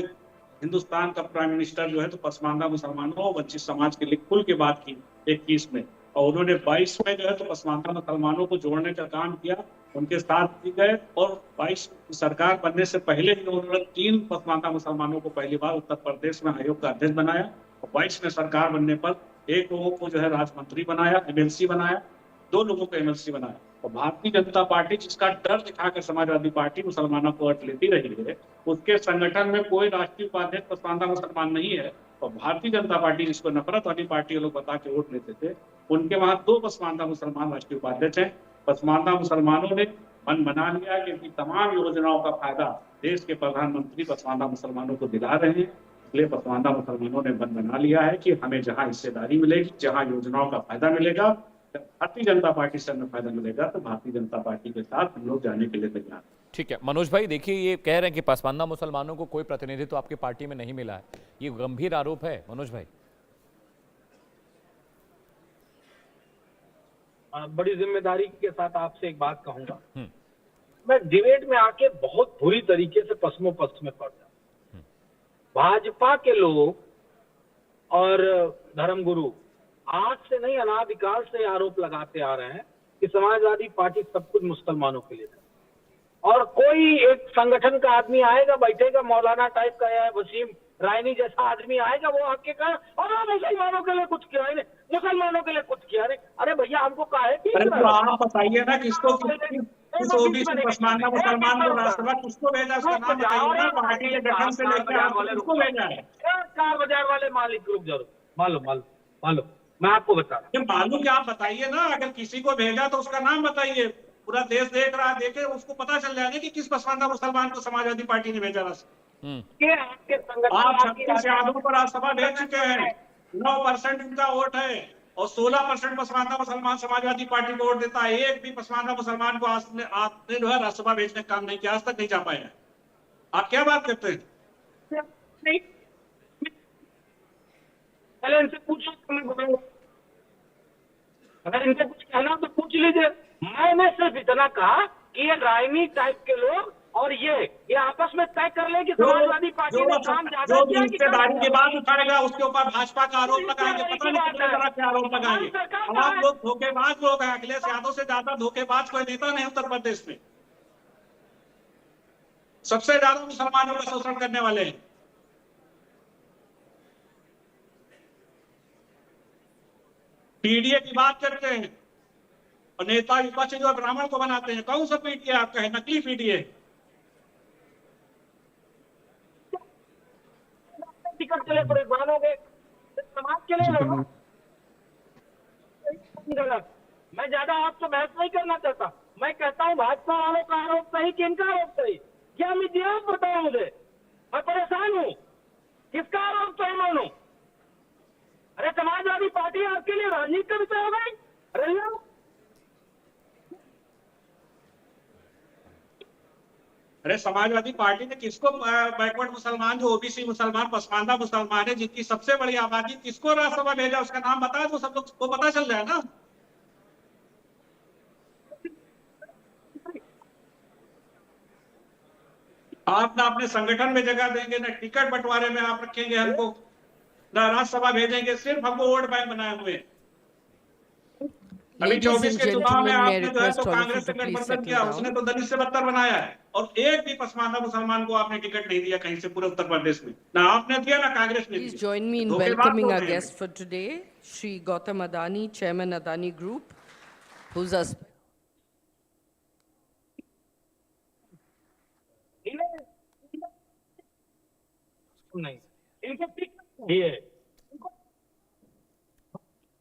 हिंदुस्तान का प्राइम मिनिस्टर जो है तो पसमानदा मुसलमानों वंचित समाज के लिए खुल के बात की 21 में, और उन्होंने 22 में जो है तो पसमानदा मुसलमानों को जोड़ने का काम किया, उनके साथ भी गए। और 22 सरकार बनने से पहले ही उन्होंने 3 पसमानदा मुसलमानों को पहली बार उत्तर प्रदेश में आयोग का अध्यक्ष बनाया, और 22 में सरकार बनने पर एक लोगों को जो है राज्य मंत्री बनाया, एमएलसी बनाया, 2 लोगों को एमएलसी बनाया। और भारतीय जनता पार्टी जिसका डर दिखाकर समाजवादी पार्टी मुसलमानों को वोट लेती रही है, उसके संगठन में कोई राष्ट्रीय उपाध्यक्ष पसमानदा मुसलमान नहीं है। और भारतीय जनता पार्टी जिसको नफरत वाली पार्टी लोग बता के वोट लेते थे, उनके वहां 2 पसमानदा मुसलमान राष्ट्रीय उपाध्यक्ष हैं। पसमानदा मुसलमानों ने मन बना लिया कि उनकी तमाम योजनाओं का फायदा देश के प्रधानमंत्री पसमानदा मुसलमानों को दिला रहे हैं। इसलिए पसमानदा मुसलमानों ने मन बना लिया है कि हमें जहां हिस्सेदारी मिलेगी, जहां योजनाओं का फायदा मिलेगा, भारतीय जनता पार्टी से हमें फायदा मिलेगा, तो भारतीय जनता पार्टी के साथ हम लोग जाने के लिए तैयार हैं। ठीक है मनोज भाई, देखिए ये कह रहे हैं कि पसमानदा मुसलमानों को कोई प्रतिनिधित्व तो आपकी पार्टी में नहीं मिला है, ये गंभीर आरोप है मनोज भाई। बड़ी जिम्मेदारी के साथ आपसे एक बात कहूंगा। मैं डिबेट में आके बहुत बुरी तरीके से पश्चिमोपश्च में पड़ जाता। भाजपा के लोग और धर्मगुरु आज से नहीं अनादिकाल से आरोप लगाते आ रहे हैं कि समाजवादी पार्टी सब कुछ मुसलमानों के लिए, और कोई एक संगठन का आदमी आएगा, बैठेगा, मौलाना टाइप का या वसीम रायनी जैसा आदमी आएगा, वो आके कहा और मुसलमानों के लिए कुछ किया है, मुसलमानों के लिए कुछ किया नहीं। अरे भैया हमको काहे की आप बताइए ना किसको ओबीसी पसमानदा मुसलमान को राष्ट्रसभा किसको भेजा, उसका नाम बताइए ना। पार्टी के गठन से लेकर किसको भेजा है? 4 बाजार वाले मालिक ग्रुप जरूर मालूम मैं आपको बता रहा हूँ। मालूम क्या आप बताइए ना, अगर किसी को भेजा तो उसका नाम बताइए। पूरा देश देख रहा है, देखे उसको पता चल जाएगा कि किस पसमानदा मुसलमान को समाजवादी पार्टी ने भेजा। आप 36 यादव पर राज्यसभा भेज चुके हैं, 9% उनका वोट है, और 16% पसमानदा मुसलमान समाजवादी पार्टी को वोट देता है। एक भी पसमानदा मुसलमान को आपने जो है राज्यसभा भेजने का काम नहीं किया, आज तक नहीं जा पाया। आप क्या बात करते हैं? पहले इनसे पूछो, मैं बताऊंगा। अगर इनसे कुछ कहना तो पूछ लीजिए। मैंने सिर्फ इतना कहा कि ये रायनी टाइप के लोग और ये आपस में तय कर ले कि समाजवादी पार्टी ने काम ज्यादा किया कि हिस्सेदारी की बात उठाएगा, उसके ऊपर भाजपा का आरोप लगाएंगे, पता नहीं कितने तरह के आरोप लगाएंगे। आप लोग धोखेबाज लोग हैं। अखिलेश यादव से ज्यादा धोखेबाज कोई नेता नहीं उत्तर प्रदेश में। सबसे ज्यादा मुसलमानों का शोषण करने वाले हैं। पीडीए की बात करते हैं और नेता विपक्ष जो ब्राह्मण को बनाते हैं। कौन सा पीडीए आपका है? नकली पीडीए। टिकट के लिए परेशान हो गए, समाज के लिए लड़ो। मैं ज्यादा आपसे बहस नहीं करना चाहता। मैं कहता हूँ भाजपा वालों का आरोप सही कि इनका आरोप सही? क्या मीडिया बताओ मुझे, मैं परेशान हूँ। किसका आरोप सही मानूं? अरे समाजवादी पार्टी आपके लिए राजनीति का विषय हो गई? अरे समाजवादी पार्टी ने किसको बैकवर्ड मुसलमान, जो ओबीसी मुसलमान, पसमानदा मुसलमान है, जिनकी सबसे बड़ी आबादी, किसको राज्यसभा भेजा? उसका नाम बताया तो सब लोग को पता चल जाए ना। आप ना अपने संगठन में जगह देंगे, ना टिकट बंटवारे में आप रखेंगे हमको, ना राज्यसभा भेजेंगे, सिर्फ हमको वोट बैंक बनाए हुए। अभी Ladies 24 and के चुनाव में gentlemen, may I आपने जो है request तो all of कांग्रेस you से to please गठबंधन settle किया, उसने down. तो दलित से बदतर बनाया है। और एक भी पसमानदा मुसलमान को आपने टिकट नहीं दिया कहीं से पूरे उत्तर प्रदेश में, ना आपने दिया ना कांग्रेस ने Please दिया। join me in धोखेबाज welcoming लोग our हैं। guest for today, Shri Gautam Adani, Chairman Adani Group, who's a नहीं, इनको ठीक है।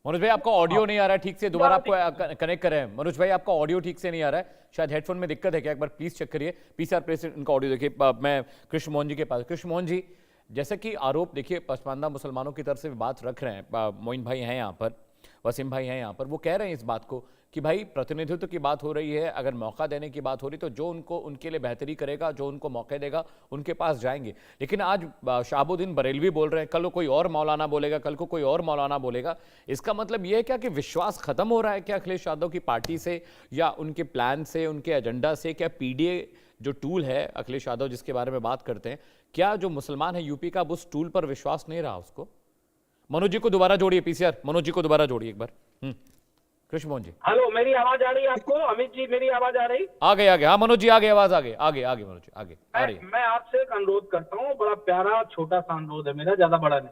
मनोज भाई आपका ऑडियो नहीं आ रहा है ठीक से, दोबारा आपको कनेक्ट करें। मनोज भाई आपका ऑडियो ठीक से नहीं आ रहा है, शायद हेडफोन में दिक्कत है क्या, एक बार प्लीज चेक करिए। पीसीआर प्रेसिडेंट इनका ऑडियो देखिए। मैं कृष्ण मोहन जी के पास, कृष्ण मोहन जी जैसे कि आरोप देखिए पसमानदा मुसलमानों की तरफ से भी बात रख रहे हैं, मोइन भाई हैं यहाँ पर, वसीम भाई हैं यहाँ पर, वो कह रहे हैं इस बात को कि भाई प्रतिनिधित्व की बात हो रही है, अगर मौका देने की बात हो रही तो जो उनको उनके लिए बेहतरी करेगा, जो उनको मौके देगा उनके पास जाएंगे। लेकिन आज शहाबुद्दीन बरेलवी बोल रहे हैं, कल को कोई और मौलाना बोलेगा, कल को कोई और मौलाना बोलेगा। इसका मतलब यह है क्या कि विश्वास खत्म हो रहा है क्या अखिलेश यादव की पार्टी से, या उनके प्लान से, उनके एजेंडा से? क्या पीडीए जो टूल है अखिलेश यादव जिसके बारे में बात करते हैं, क्या जो मुसलमान है यूपी का, अब उस टूल पर विश्वास नहीं रहा उसको? मनोज जी को दोबारा जोड़िए, पीसीआर मनोज जी को दोबारा जोड़िए एक बार। कृष्ण मोहन जी, हेलो, मेरी आवाज आ रही है आपको? अमित जी, मेरी आवाज आ रही? आ गए हाँ मनोज जी आ गए, आवाज आ गए, आगे मनोज जी आगे आ रही है। मैं आपसे एक अनुरोध करता हूँ, बड़ा प्यारा छोटा सा अनुरोध है मेरा, ज्यादा बड़ा नहीं।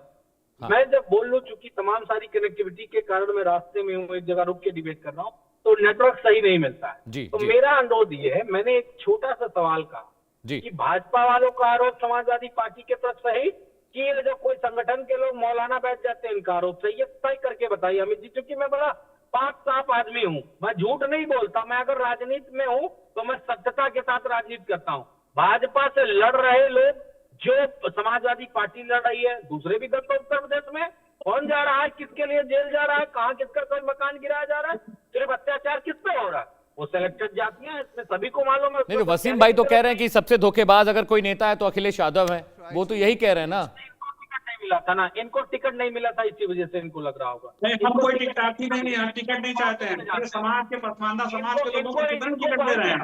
हाँ। मैं जब बोल लूं, चूंकि तमाम सारी कनेक्टिविटी के कारण मैं रास्ते में हूँ, एक जगह रुक के डिबेट कर रहा हूँ, तो नेटवर्क सही नहीं मिलता है। जी, तो जी। मेरा अनुरोध ये है, मैंने एक छोटा सा सवाल कहा जी। कि भाजपा वालों का आरोप समाजवादी पार्टी के तरफ सही, कि ये जो कोई संगठन के लोग मौलाना बैठ जाते हैं इनका आरोप सही है? तय करके बताइए अमित जी, क्योंकि मैं बड़ा पाक साफ आदमी हूँ, मैं झूठ नहीं बोलता। मैं अगर राजनीति में हूँ तो मैं सत्यता के साथ राजनीति करता हूँ। भाजपा से लड़ रहे लोग, जो समाजवादी पार्टी लड़ रही है, दूसरे भी दल उत्तर प्रदेश में, कौन जा रहा है, किसके लिए जेल जा रहा है, कहाँ किसका कोई मकान गिराया जा रहा है, सिर्फ अत्याचार किस पे हो रहा है? वो सिलेक्टेड जातियां, इसमें सभी को मालूम है। नहीं, वसीम भाई तो कह रहे हैं कि सबसे धोखेबाज अगर कोई नेता है तो अखिलेश यादव है, वो तो यही कह रहे हैं ना। मिला था ना, इनको टिकट नहीं मिला था, इसी वजह से इनको लग रहा होगा। नहीं, हम कोई टिकटार्थी नहीं है, हम टिकट नहीं चाहते हैं। पूरे समाज के पसमानदा समाज के लोगों को कितना टिकट दे रहे हैं?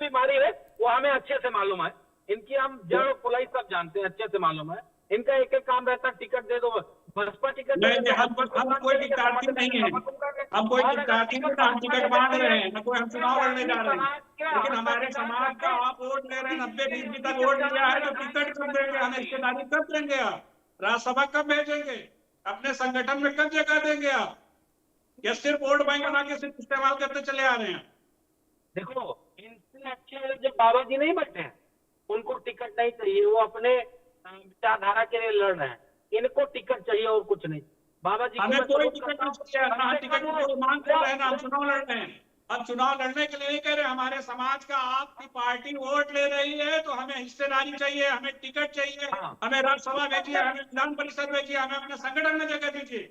बीमारी है वो हमें अच्छे से मालूम है, इनकी हम जड़ पुलाई सब जानते हैं, अच्छे से मालूम है। इनका एक एक काम रहता है, टिकट दे दो, बसपा टिकट नहीं, हम कोई टिकटार्थी नहीं है, हम कोई टिकटार्थी नहीं, हम टिकट मांग रहे हैं, न कोई हम चुनाव लड़ने जा रहे हैं। लेकिन हमारे समाज का आप वोट ले रहे हैं, 90-20 तक वोट लिया है, तो टिकट कब देंगे हमें, हिस्सेदारी कब देंगे आप, राज्यसभा कब भेजेंगे, अपने संगठन में कब जगह देंगे आप, या सिर्फ वोट बैंक बना के सिर्फ इस्तेमाल करते चले आ रहे हैं? देखो, इनसे अच्छे जो बाबा जी नहीं बैठे हैं, उनको टिकट नहीं चाहिए, वो अपने विचारधारा के लिए लड़ रहे हैं, इनको टिकट चाहिए और कुछ नहीं। बाबा जी हमें कोई टिकट नहीं चाहिए, ना टिकट की मांग कर रहे हैं, ना हम चुनाव लड़ रहे हैं। अब चुनाव लड़ने के लिए नहीं कह रहे, हमारे समाज का आपकी पार्टी वोट ले रही है तो हमें हिस्सेदारी चाहिए, हमें टिकट चाहिए, हमें राज्यसभा भेजिए, हमें विधान परिषद भेजिए, हमें अपने संगठन में जगह दीजिए।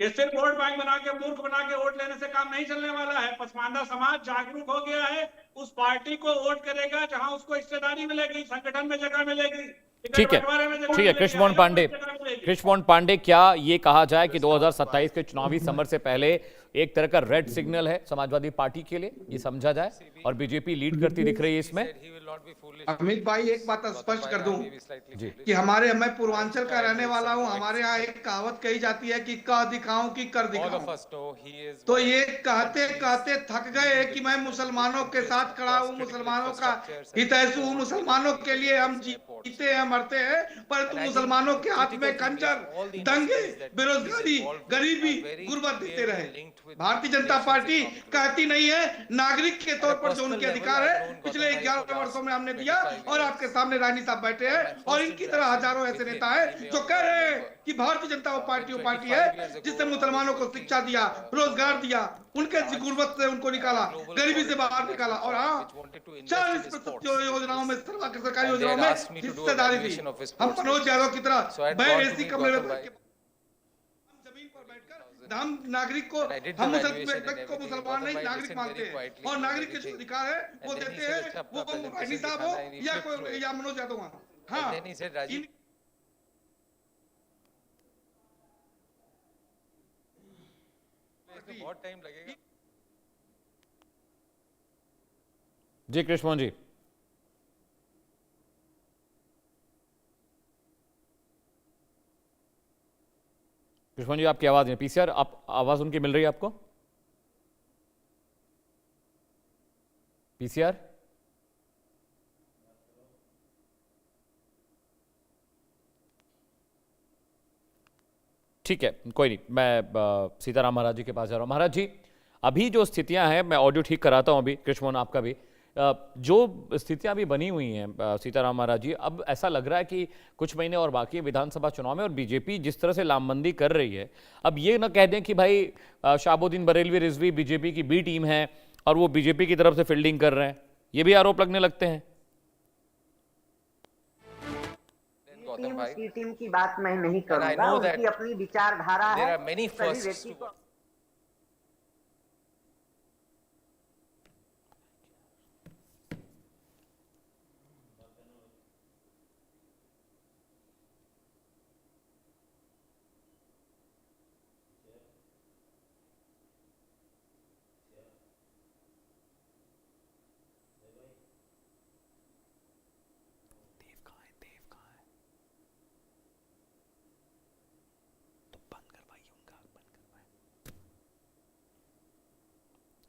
ये सिर्फ वोट बैंक बना के, मूर्ख बना के वोट लेने से काम नहीं चलने वाला है। पसमानदा समाज जागरूक हो गया है, उस पार्टी को वोट करेगा जहां उसको हिस्सेदारी मिलेगी, संगठन में जगह मिलेगी। ठीक है, ठीक है। कृष्ण मोहन पांडे, क्या ये कहा जाए कि 2027 के चुनावी समर से पहले एक तरह का रेड सिग्नल है समाजवादी पार्टी के लिए, ये समझा जाए, और बीजेपी लीड करती दिख रही है इसमें? अमित भाई, एक बात स्पष्ट कर दूं कि मैं पूर्वांचल का रहने वाला हूं, हमारे यहाँ एक कहावत कही जाती है कि कह दिखाऊं कि कर दिखाऊं। तो ये कहते कहते थक गए कि मैं मुसलमानों के साथ खड़ा हूं, मुसलमानों का हितैषी हूं, मुसलमानों के लिए हम जीते हैं, मरते हैं, परंतु मुसलमानों के हाथ में खंजर, दंगे, बेरोजगारी, गरीबी, गुर्बत देते रहे। भारतीय जनता पार्टी कहती नहीं है, नागरिक के तौर पर जो उनके अधिकार है पिछले 11 वर्षों में हमने दिया, और आपके सामने रानी साहब बैठे हैं, और इनकी तरह हजारों ऐसे नेता हैं जो कह रहे हैं कि भारतीय जनता पार्टी वो पार्टी है जिसने मुसलमानों को शिक्षा दिया, रोजगार दिया, उनके गुर्बत से उनको निकाला, गरीबी से बाहर निकाला, और हाँ 40% योजनाओं में, सरकारी योजनाओं में हिस्सेदारी दी। हम मनोज यादव की तरह बैठ एसी कमरे में हम नागरिक को, हम व्यक्ति को मुसलमान नहीं नागरिक मानते हैं, और नागरिक के जो अधिकार है वो देते हैं, वो रानी साहब हो या कोई, या मनोज यादव हो। हाँ, बहुत टाइम लगेगा जी। कृष्ण मोहन जी, कृष्ण जी आपकी आवाज नहीं, पीसीआर आप आवाज उनकी मिल रही है आपको? पीसीआर ठीक है, कोई नहीं, मैं सीताराम महाराज जी के पास जा रहा हूं। महाराज जी, अभी जो स्थितियां हैं, मैं ऑडियो ठीक कराता हूं अभी, कृष्ण आपका भी, जो स्थितियां अभी बनी हुई हैं सीताराम महाराज जी, अब ऐसा लग रहा है कि कुछ महीने और बाकी है विधानसभा चुनाव में, और बीजेपी जिस तरह से लामबंदी कर रही है, अब ये ना कह दें कि भाई शहाबुद्दीन बरेलवी रिजवी बीजेपी की बी टीम है और वो बीजेपी की तरफ से फील्डिंग कर रहे हैं, ये भी आरोप लगने लगते हैं। टीम टीम की बात मैं नहीं करूंगा, उनकी अपनी विचारधारा है, सभी व्यक्ति को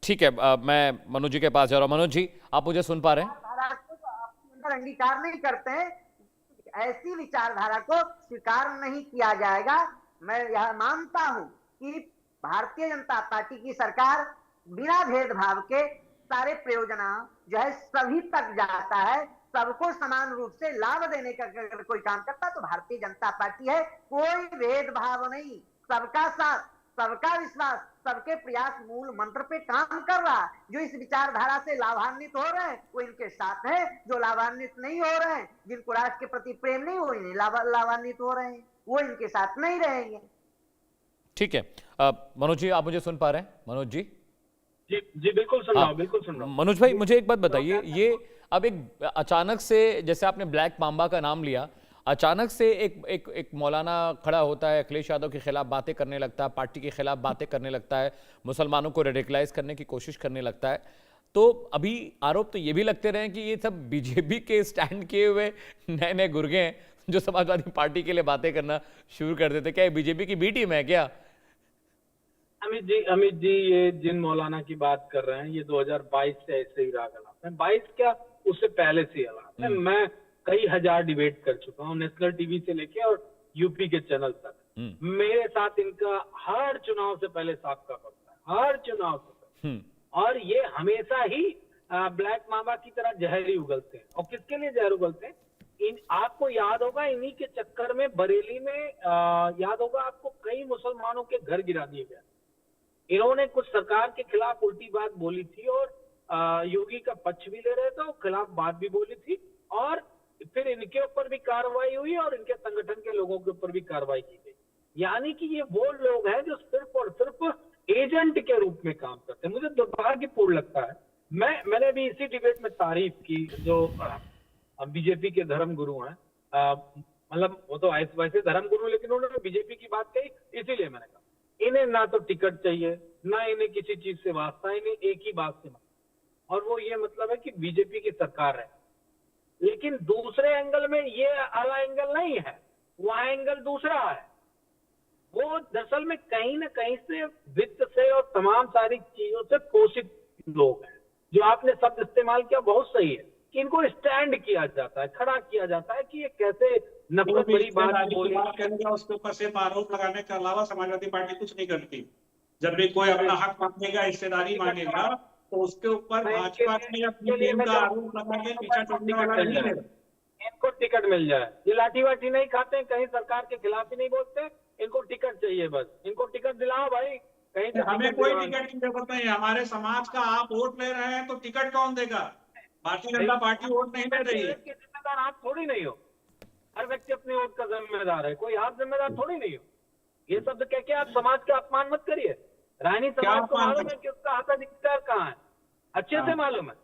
ठीक है, मैं मनोज जी के पास जा रहा हूं। मनोज जी, आप मुझे सुन पा रहे हैं? अंदर अंगीकार नहीं करते हैं, ऐसी विचारधारा को स्वीकार नहीं किया जाएगा। मैं यह मानता हूं कि भारतीय जनता पार्टी की सरकार बिना भेदभाव के सारे प्रयोजन जो है सभी तक जाता है, सबको समान रूप से लाभ देने का अगर कोई काम करता तो भारतीय जनता पार्टी है। कोई भेदभाव नहीं, सबका साथ, सबका विश्वास, सबके प्रयास मूल मंत्र पे काम कर रहा है। जो इस विचारधारा से लाभान्वित हो रहे हैं वो इनके साथ है, जो लाभान्वित नहीं हो रहे हैं, जिनको राष्ट्र के प्रति प्रेम नहीं हो, इन्हें लाभान्वित हो रहे हैं, वो इनके साथ नहीं रहेंगे। ठीक है, मनोज जी आप मुझे सुन पा रहे हैं? मनोज जी जी बिल्कुल सुन रहा हूं, बिल्कुल सुन रहा हूं। मनोज भाई, मुझे एक बात बताइए, ये अब एक अचानक से, जैसे आपने ब्लैक मांबा का नाम लिया, अचानक से एक मौलाना खड़ा होता है, अखिलेश यादव के खिलाफ बातें करने लगता है, पार्टी के खिलाफ बातें करने लगता है, मुसलमानों को रेडिकलाइज करने की कोशिश करने लगता है, तो अभी आरोप तो ये भी लगते रहे कि ये सब बीजेपी के स्टैंड किए हुए नए नए गुर्गे हैं जो समाजवादी पार्टी के लिए बातें करना शुरू कर देते। क्या ये बीजेपी की बी टीम है क्या? अमित जी, ये जिन मौलाना की बात कर रहे हैं, ये 2022 से ऐसे ही रहा गला, 22 क्या उससे पहले से रहा। मैं कई हजार डिबेट कर चुका हूँ, नेशनल टीवी से लेके और यूपी के चैनल तक। मेरे साथ इनका हर चुनाव से पहले साबका पड़ता है, हर चुनाव से पहले, और ये हमेशा ही ब्लैक मामा की तरह जहर ही उगलते हैं। और किसके लिए जहर उगलते हैं? आपको याद होगा, इन्हीं के चक्कर में बरेली में याद होगा आपको, कई मुसलमानों के घर गिरा दिए गए। इन्होंने कुछ सरकार के खिलाफ उल्टी बात बोली थी और योगी का पक्ष भी ले रहे थे, और खिलाफ बात भी बोली थी, और फिर इनके ऊपर भी कार्रवाई हुई और इनके संगठन के लोगों के ऊपर भी कार्रवाई की गई। यानी कि ये वो लोग हैं जो सिर्फ और सिर्फ एजेंट के रूप में काम करते हैं। मुझे दुर्भाग्यपूर्ण लगता है, मैंने भी इसी डिबेट में तारीफ की जो बीजेपी के धर्म गुरु हैं, मतलब वो तो वैसे धर्म गुरु, लेकिन उन्होंने बीजेपी की बात कही, इसीलिए मैंने कहा इन्हें ना तो टिकट चाहिए, ना इन्हें किसी चीज से वास्ता, इन्हें एक ही बात से मतलब, और वो ये मतलब है कि बीजेपी की सरकार है। लेकिन दूसरे एंगल में ये वाला एंगल नहीं है, वह एंगल दूसरा है। वो दरअसल में कहीं ना कहीं से वित्त से और तमाम सारी चीजों से पोषित लोग हैं। जो आपने शब्द इस्तेमाल किया बहुत सही है कि इनको स्टैंड किया जाता है, खड़ा किया जाता है कि ये कैसे नफरत भरी बात बोली, उसके ऊपर सिर्फ आरोप लगाने के अलावा समाजवादी पार्टी कुछ नहीं करती। जब भी कोई अपना हक मांगेगा, हिस्सेदारी मांगेगा, तो उसके ऊपर भाजपा ने अपनी टीम का आरोप लगा के पीछे छोड़ने वाला नहीं है। इनको टिकट मिल जाए, ये लाठी वाठी नहीं खाते, कहीं सरकार के खिलाफ ही नहीं बोलते, इनको टिकट चाहिए, बस इनको टिकट दिलाओ भाई। कहीं हमें कोई टिकट की जरूरत नहीं है, हमारे समाज का आप वोट ले रहे हैं तो टिकट कौन देगा? भारतीय जनता पार्टी वोट नहीं दे रही है। जिम्मेदार आप थोड़ी नहीं हो, हर व्यक्ति अपने वोट का जिम्मेदार है, कोई आप जिम्मेदार थोड़ी नहीं हो। ये शब्द कह के आप समाज का अपमान मत करिए। रानी समाज को मालूम है कि उसका हकाधिकार कहाँ है, अच्छे से मालूम है।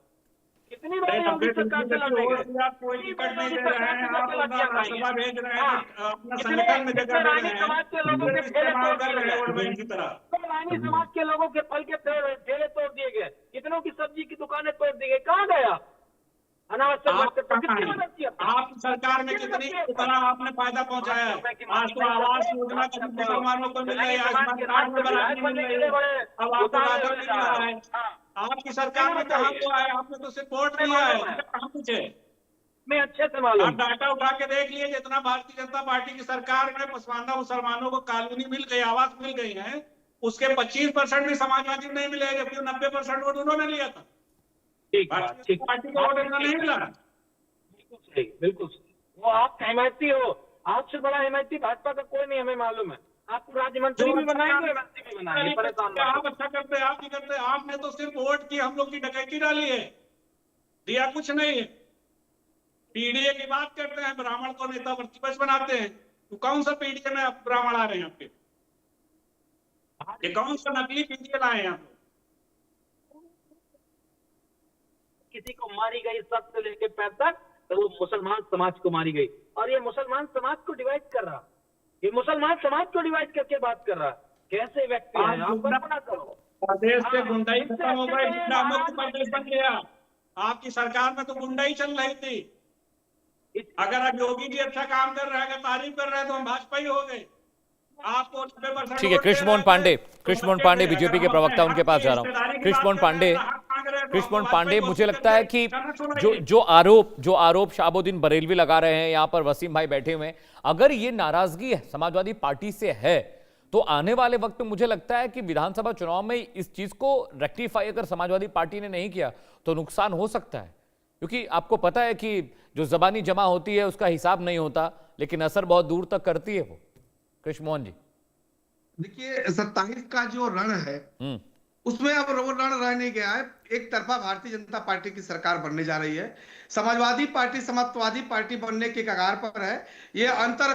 कितनी बार योगी सरकार से लड़ने गए, आप कोई टिकट नहीं दे रहे हैं, आप राज्यसभा भेज रहे हैं, अपना संगठन में जगह दे रहे हैं, समाज के लोगों के ठेले तोड़ दिए गए, वोट बैंक की तरह। तो रानी समाज के लोगों के फल के ठेले तोड़ दिए गए, कितनों की सब्जी की दुकानें तोड़ दी गई, कहाँ गया? अनावश्यक बात करते हैं। आपकी सरकार में कितनी बड़ा आपने फायदा पहुंचाया है। आज तो आवास योजना गरीब मुसलमानों को मिल रही है, आयुष्मान कार्ड में बराबरी मिल रही है, अब आपको राशन मिल रहा है। आपकी सरकार में कहाँ हुआ है? आपने तो सिर्फ वोट दिया है, कहाँ कुछ है? मैं अच्छे से मालूम। आप डाटा उठा के देख लीजिए, जितना भारतीय जनता पार्टी की सरकार में पसमानदा मुसलमानों को कॉलोनी मिल गई, आवास मिल गई है, उसके 25% भी समाजवादी नहीं मिले, जबकि 90% वोट उन्होंने लिया था। ठीक पार्टी को वोट नहीं मिला। बिल्कुल सही, बिल्कुल सही। वो आप हिमायती हो, आपसे बड़ा हिमायती भाजपा का कोई नहीं, हमें मालूम है। आपको राज्य मंत्री भी बनाएंगे, मंत्री भी बनाएंगे, परेशान आप अच्छा करते, आप नहीं करते। आपने तो सिर्फ वोट की हम लोग की डकैती डाली है, दिया कुछ नहीं है। पीडीए की बात करते हैं, ब्राह्मण को नेता प्रतिपक्ष बनाते हैं, तो कौन सा पीडीए में ब्राह्मण आ रहे हैं आपके? ये कौन सा नकली पीडीए लाए हैं आप? किसी को मारी गई सब से लेके पैर तक, तो वो मुसलमान समाज को मारी गई, और ये मुसलमान समाज को डिवाइड कर रहा, ये मुसलमान समाज को डिवाइड करके बात कर रहा। कैसे व्यक्ति है आप, कल्पना करो। प्रदेश से गुंडाई खत्म हो गई, गुंडा मुक्त प्रदेश बन गया। आपकी सरकार में तो गुंडाई चल रही थी। अगर अब योगी जी अच्छा काम कर रहे हैं, अगर तारीफ कर रहे हैं, तो हम भाजपा ही हो गए। आपको 90% ठीक है, कृष्णमोहन पांडे बीजेपी के प्रवक्ता, उनके पास जा रहा हूं। कृष्णमोहन पांडे, मुझे लगता है कि जो आरोप शहाबुद्दीन बरेलवी लगा रहे हैं, यहां पर वसीम भाई बैठे हुए हैं, अगर ये नाराजगी समाजवादी पार्टी से है, तो आने वाले वक्त में मुझे लगता है कि विधानसभा चुनाव में इस चीज को रेक्टिफाई अगर समाजवादी पार्टी ने नहीं किया तो नुकसान हो सकता है। क्योंकि आपको पता है कि जो जबानी जमा होती है उसका हिसाब नहीं होता, लेकिन असर बहुत दूर तक करती है वो। कृष्णमोहन जी, देखिए 27 का जो रण है उसमें अब वो रण रह नहीं गया है। एक तरफा भारतीय जनता पार्टी की सरकार बनने जा रही है, समाजवादी पार्टी समाजवादी पार्टी बनने के कगार पर है। ये अंतर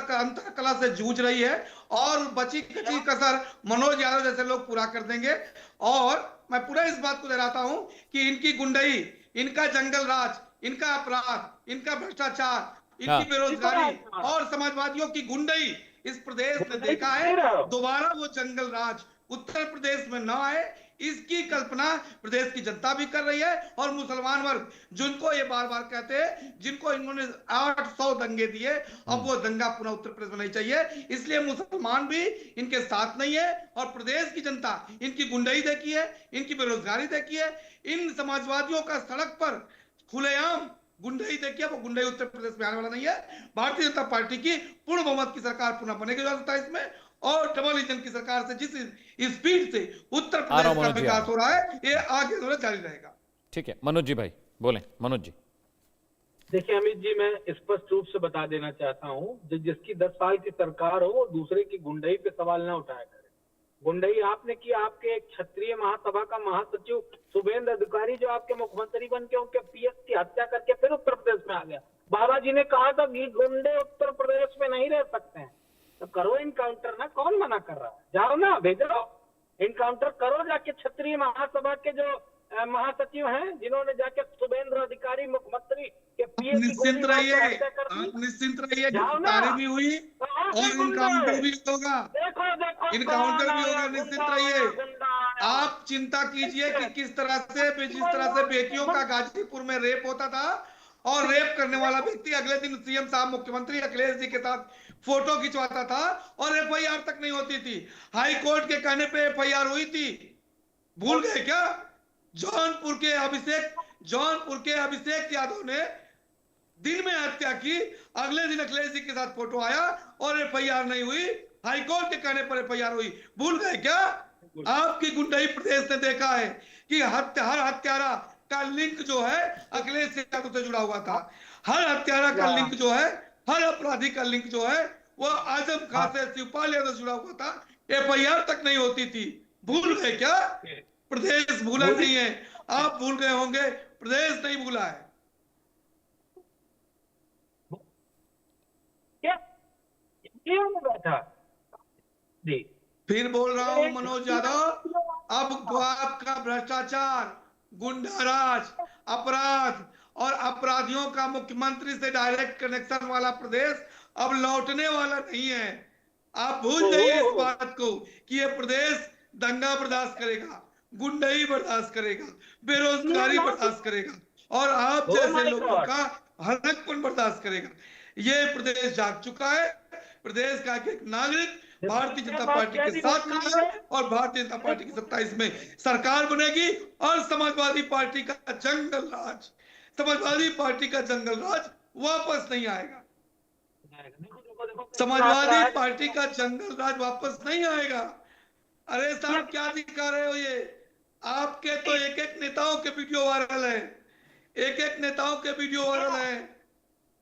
कला से जूझ रही है, और बची कची कसर मनोज यादव जैसे लोग पूरा कर देंगे। और मैं पूरा इस बात को दोहराता हूं कि इनकी गुंडई, इनका जंगल राज, इनका अपराध, इनका भ्रष्टाचार, इनकी बेरोजगारी और समाजवादियों की गुंडई इस प्रदेश में देखा है। दोबारा वो जंगल राज उत्तर प्रदेश में न आए, इसकी कल्पना प्रदेश की जनता भी कर रही है। और मुसलमान वर्ग जिनको ये बार बार कहते हैं, जिनको इन्होंने 800 दंगे दिए, अब वो दंगा पुनः उत्तर प्रदेश में नहीं चाहिए। इसलिए मुसलमान भी इनके साथ नहीं है, और प्रदेश की जनता इनकी गुंडई देखी है, इनकी बेरोजगारी देखी है, इन समाजवादियों का सड़क पर खुलेआम गुंडई देखिए, वो गुंडई उत्तर प्रदेश में आने वाला नहीं है। भारतीय जनता पार्टी की पूर्ण बहुमत की सरकार पुनः बनेगी 2027 में, और डबल इंजन की सरकार से जिस स्पीड से उत्तर प्रदेश का विकास हो रहा है, ये आगे जारी रहेगा। ठीक है, मनोज जी भाई बोले। मनोज जी, देखिए अमित जी, मैं स्पष्ट रूप से बता देना चाहता हूँ, जिसकी 10 साल की सरकार हो, दूसरे की गुंडई पे सवाल ना उठाया करे। गुंडई आपने की, आपके एक क्षत्रिय महासभा का महासचिव शुभेंद्र अधिकारी जो आपके मुख्यमंत्री बन के उनके पीएस की हत्या करके फिर उत्तर प्रदेश में आ गया। बाबा जी ने कहा था कि गुंडे उत्तर प्रदेश में नहीं रह सकते हैं, तो करो इनकाउंटर ना, कौन मना कर रहा है? जाओ ना, भेजो, इनकाउंटर करो जाके। क्षत्रिय महासभा के जो महासचिव हैं, जिन्होंने जाके शुभेंद्र अधिकारी मुख्यमंत्री के पीएस निश्चिंत रहिए, गिरफ्तारी भी हुई और इनकाउंटर भी होगा, इनकाउंटर भी होगा, निश्चिंत रहिए। आप चिंता कीजिए कि जिस तरह से बेटियों का गाजीपुर में रेप होता था, और रेप करने वाला व्यक्ति अगले दिन सीएम साहब मुख्यमंत्री अखिलेश जी के साथ फोटो खिंचवाता था, और एफआईआर तक नहीं होती थी। हाई कोर्ट के कहने पे एफआईआर हुई थी, भूल गए क्या? जौनपुर के अभिषेक यादव ने दिन में हत्या की, अगले दिन अखिलेश जी के साथ फोटो आया और एफआईआर नहीं हुई, हाईकोर्ट के कहने पर एफआईआर हुई। भूल गए क्या? आपकी गुंडाई प्रदेश ने देखा है कि हर हत्यारा का लिंक जो है अखिलेश यादव से जुड़ा हुआ था। हर हत्यारा का लिंक जो है, हर अपराधी का लिंक जो है, वो आजम खां से शिवपाल यादव से जुड़ा हुआ था। एफआईआर तक नहीं होती थी। भूल गए क्या? प्रदेश भूला नहीं है, आप भूल गए होंगे, प्रदेश नहीं भूला है। फिर बोल रहा हूं मनोज यादव, अब आपका भ्रष्टाचार, गुंडाराज, अपराध और अपराधियों का मुख्यमंत्री से डायरेक्ट कनेक्शन वाला प्रदेश अब लौटने वाला नहीं है। आप भूल जाइए इस बात को कि ये प्रदेश दंगा बर्दाश्त करेगा, गुंडाई बर्दाश्त करेगा, बेरोजगारी बर्दाश्त करेगा, और आप Oh जैसे my लोगों God. का हलकपन बर्दाश्त करेगा। ये प्रदेश जाग चुका है। प्रदेश का एक नागरिक भारतीय जनता पार्टी के साथ खड़ा है और भारतीय जनता पार्टी की सत्ता इसमें सरकार बनेगी और समाजवादी पार्टी का जंगल राज, समाजवादी पार्टी का जंगल राज वापस नहीं आएगा। समाजवादी पार्टी का जंगल राज वापस नहीं आएगा। अरे साहब क्या दिखा रहे हो ये? आपके तो एक एक नेताओं के वीडियो वायरल है, एक एक नेताओं के वीडियो वायरल है।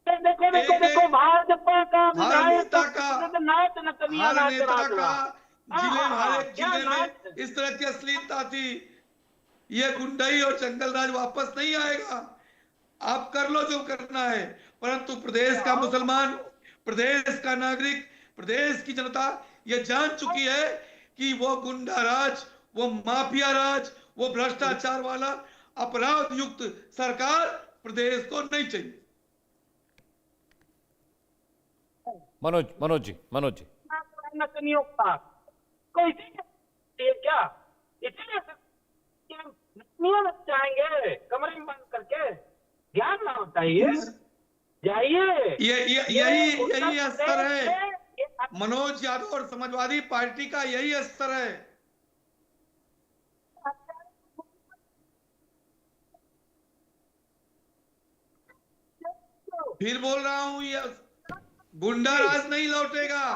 देखो भाजपा का हर नेता का हर जिले में, हर एक जिले में इस तरह की अश्लीलता थी। ये गुंडाई और जंगल राज वापस नहीं आएगा। आप कर लो जो करना है, परंतु प्रदेश का मुसलमान, प्रदेश का नागरिक, प्रदेश की जनता ये जान चुकी है कि वो गुंडा राज, वो माफिया राज, वो भ्रष्टाचार वाला अपराध युक्त सरकार प्रदेश को नहीं चाहिए। मनोज जी नियोक्ता को इसीलिए क्या इसीलिए नियम चाहेंगे कमरे में बंद करके? ध्यान ना बताइए, जाइए। यही अस्तर है मनोज यादव और समाजवादी पार्टी का, यही अस्तर है। फिर बोल रहा हूं, ये गुंडा राज नहीं लौटेगा,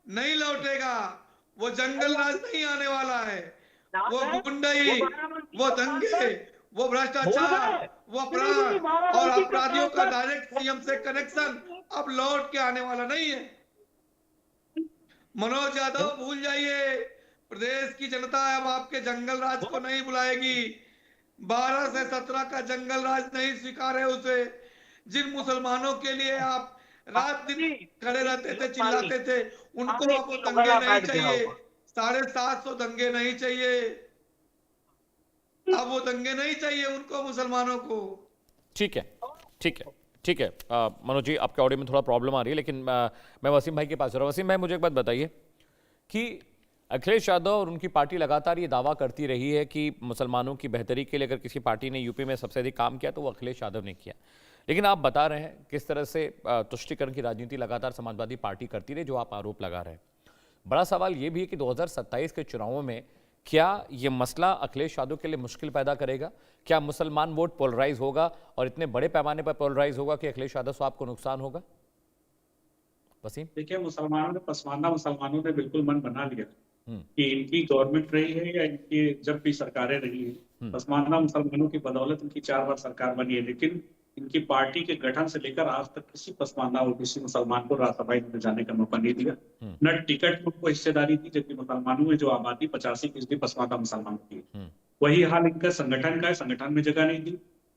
नहीं लौटेगा। वो जंगल राज नहीं आने वाला है। वो गुंडाई, वो दंगे, वो भ्रष्टाचार, वो अपराध और अपराधियों का डायरेक्ट सीएम से कनेक्शन अब लौट के आने वाला नहीं है। मनोज यादव भूल जाइए, प्रदेश की जनता अब आपके जंगल राज को नहीं बुलाएगी। 12 से 17 का जंगल राज नहीं स्वीकार है उसे। जिन मुसलमानों के लिए आप रात दिन खड़े रहते थे, चिल्लाते थे, उनको अब वो दंगे नहीं चाहिए। 750 दंगे नहीं चाहिए, अब वो दंगे नहीं चाहिए उनको, मुसलमानों को। ठीक है मनोज जी, आपके ऑडियो में थोड़ा प्रॉब्लम आ रही है, लेकिन मैं वसीम भाई के पास जा रहा हूं। वसीम भाई, मुझे एक बात बताइए कि अखिलेश यादव और उनकी पार्टी लगातार ये दावा करती रही है कि मुसलमानों की बेहतरी के लिए अगर किसी पार्टी ने यूपी में सबसे अधिक काम किया तो वो अखिलेश यादव ने किया, लेकिन आप बता रहे हैं किस तरह से तुष्टीकरण की राजनीति लगातार समाजवादी पार्टी करती रही, जो आप आरोप लगा रहे हैं। बड़ा सवाल ये भी है कि 2027 के चुनावों में क्या ये मसला अखिलेश यादव के लिए मुश्किल पैदा करेगा? क्या मुसलमान वोट पोलराइज होगा और इतने बड़े पैमाने पर पोलराइज होगा कि अखिलेश यादव साहब को नुकसान होगा? वसीम, देखिए, पसमानदा मुसलमानों ने बिल्कुल मन बना लिया कि इनकी गवर्नमेंट रही है या इनकी जब भी सरकारें रही है, पसमानदा मुसलमानों की बदौलत इनकी 4 बार सरकार बनी है, लेकिन इनकी पार्टी के गठन से लेकर आज तक किसी पसमानदा और किसी मुसलमान को राज्यसभा में जाने का मौका नहीं दिया। न टिकट में उनको हिस्सेदारी दी, जबकि मुसलमानों में जो आबादी 85% पसमानदा मुसलमानों की है। वही हाल इनका संगठन का है, संगठन में जगह नहीं दी।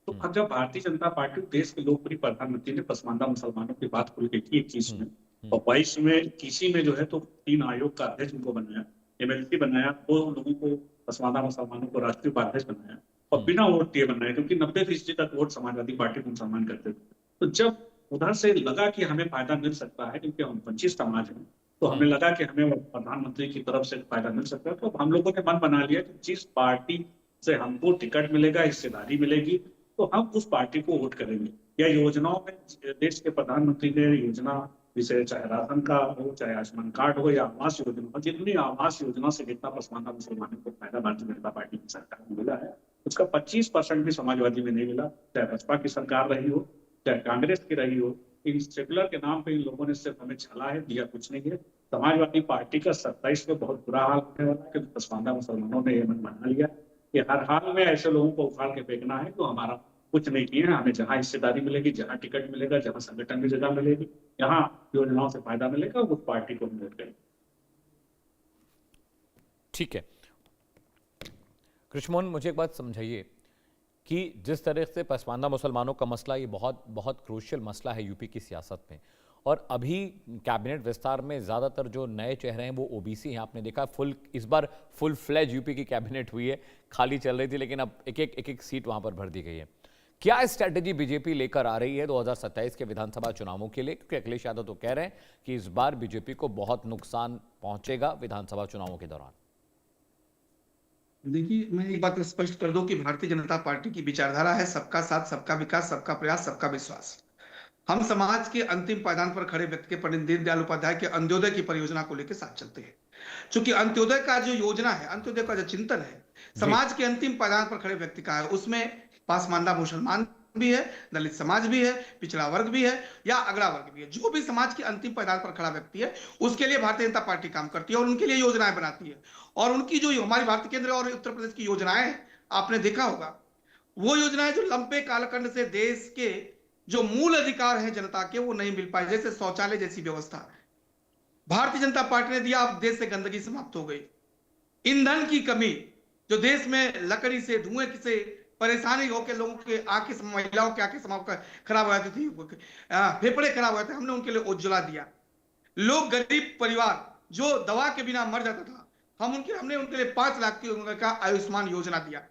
तो अब जब भारतीय जनता पार्टी देश के लोकप्रिय प्रधानमंत्री ने पसमानदा मुसलमानों की बात खुल के की 21 में और 22 में, 21 में जो है तो 3 आयोग का अध्यक्ष उनको बनाया, एमएलसी बनाया, 2 लोगों को पसमानदा मुसलमानों को राष्ट्रीय उपाध्यक्ष बनाया और बिना वोट दिए बनाया, क्योंकि 90% तक वोट समाजवादी पार्टी को मुसलमान करते थे। तो जब उधर से लगा कि हमें फायदा मिल सकता है, क्योंकि हम 25 समाज हैं, तो हमें लगा कि हमें प्रधानमंत्री की तरफ से फायदा मिल सकता है, तो हम लोगों ने मन बना लिया कि जिस पार्टी से हमको टिकट मिलेगा, हिस्सेदारी मिलेगी, तो हम उस पार्टी को वोट करेंगे। या योजनाओं में देश के प्रधानमंत्री ने योजना विषय, चाहे राशन का हो, चाहे आयुष्मान कार्ड हो या आवास योजना हो, जितनी आवास योजना से जितना पसमानदा मुसलमानों को फायदा भारतीय जनता पार्टी की सरकार को मिला है, उसका 25% भी समाजवादी में नहीं मिला। चाहे भाजपा की सरकार रही हो, चाहे कांग्रेस की रही हो, इन सेकुलर के नाम पे इन लोगों ने सिर्फ हमें छला है, दिया कुछ नहीं है। समाजवादी पार्टी का 27 में बहुत बुरा हाल होने वाला है, क्योंकि पसमानदा मुसलमानों ने यह मन बना लिया कि हर हाल में ऐसे लोगों को उखाड़ के फेंकना है तो हमारा कुछ नहीं किए हैं। हमें जहां हिस्सेदारी मिलेगी, जहां टिकट मिलेगा, जहां संगठन में जगह मिलेगी, जहां योजनाओं से फायदा मिलेगा, उस पार्टी को वोट करेंगे। ठीक है कृष्णमोहन, मुझे एक बात समझाइए कि जिस तरह से पसमानदा मुसलमानों का मसला, ये बहुत क्रूशियल मसला है यूपी की सियासत में, और अभी कैबिनेट विस्तार में ज़्यादातर जो नए चेहरे हैं वो ओबीसी हैं। आपने देखा इस बार फुल फ्लेज यूपी की कैबिनेट हुई है, खाली चल रही थी, लेकिन अब एक एक सीट वहाँ पर भर दी गई है। क्या स्ट्रैटेजी बीजेपी लेकर आ रही है 2027 के विधानसभा चुनावों के लिए? क्योंकि अखिलेश यादव तो कह रहे हैं कि इस बार बीजेपी को बहुत नुकसान पहुंचेगा विधानसभा चुनावों के दौरान। देखिए, मैं एक बात स्पष्ट कर दूं कि भारतीय जनता पार्टी की विचारधारा है सबका साथ, सबका विकास, सबका प्रयास, सबका विश्वास। हम समाज के अंतिम पायदान पर खड़े व्यक्ति के पंडित दीनदयाल उपाध्याय के अंत्योदय की परियोजना को लेकर साथ चलते हैं। क्योंकि अंत्योदय का जो योजना है, अंत्योदय का जो चिंतन है, समाज के अंतिम पायदान पर खड़े व्यक्ति का है। उसमें पासमानदा मुसलमान भी है, दलित समाज भी है, पिछड़ा वर्ग भी है या अगड़ा वर्ग भी है। जो भी समाज के अंतिम पायदान पर खड़ा व्यक्ति है, उसके लिए भारतीय जनता पार्टी काम करती है और उनके लिए योजनाएं बनाती है। और उनकी जो हमारी भारतीय केंद्र और उत्तर प्रदेश की योजनाएं हैं, आपने देखा होगा, वो योजनाएं जो लंबे कालखंड से देश के जो मूल अधिकार हैं जनता के, वो नहीं मिल पाए। जैसे शौचालय जैसी व्यवस्था भारतीय जनता पार्टी ने दिया, अब देश से गंदगी समाप्त हो गई। ईंधन की कमी, जो देश में लकड़ी से, धुएं से परेशानी होकर लोगों के आंखें, महिलाओं के आंखें खराब हो जाती थी, फेफड़े खराब हो जाते, हमने उनके लिए उज्ज्वला दिया। लोग, गरीब परिवार जो दवा के बिना मर जाता था, हमने उनके लिए 5 लाख का आयुष्मान योजना दिया।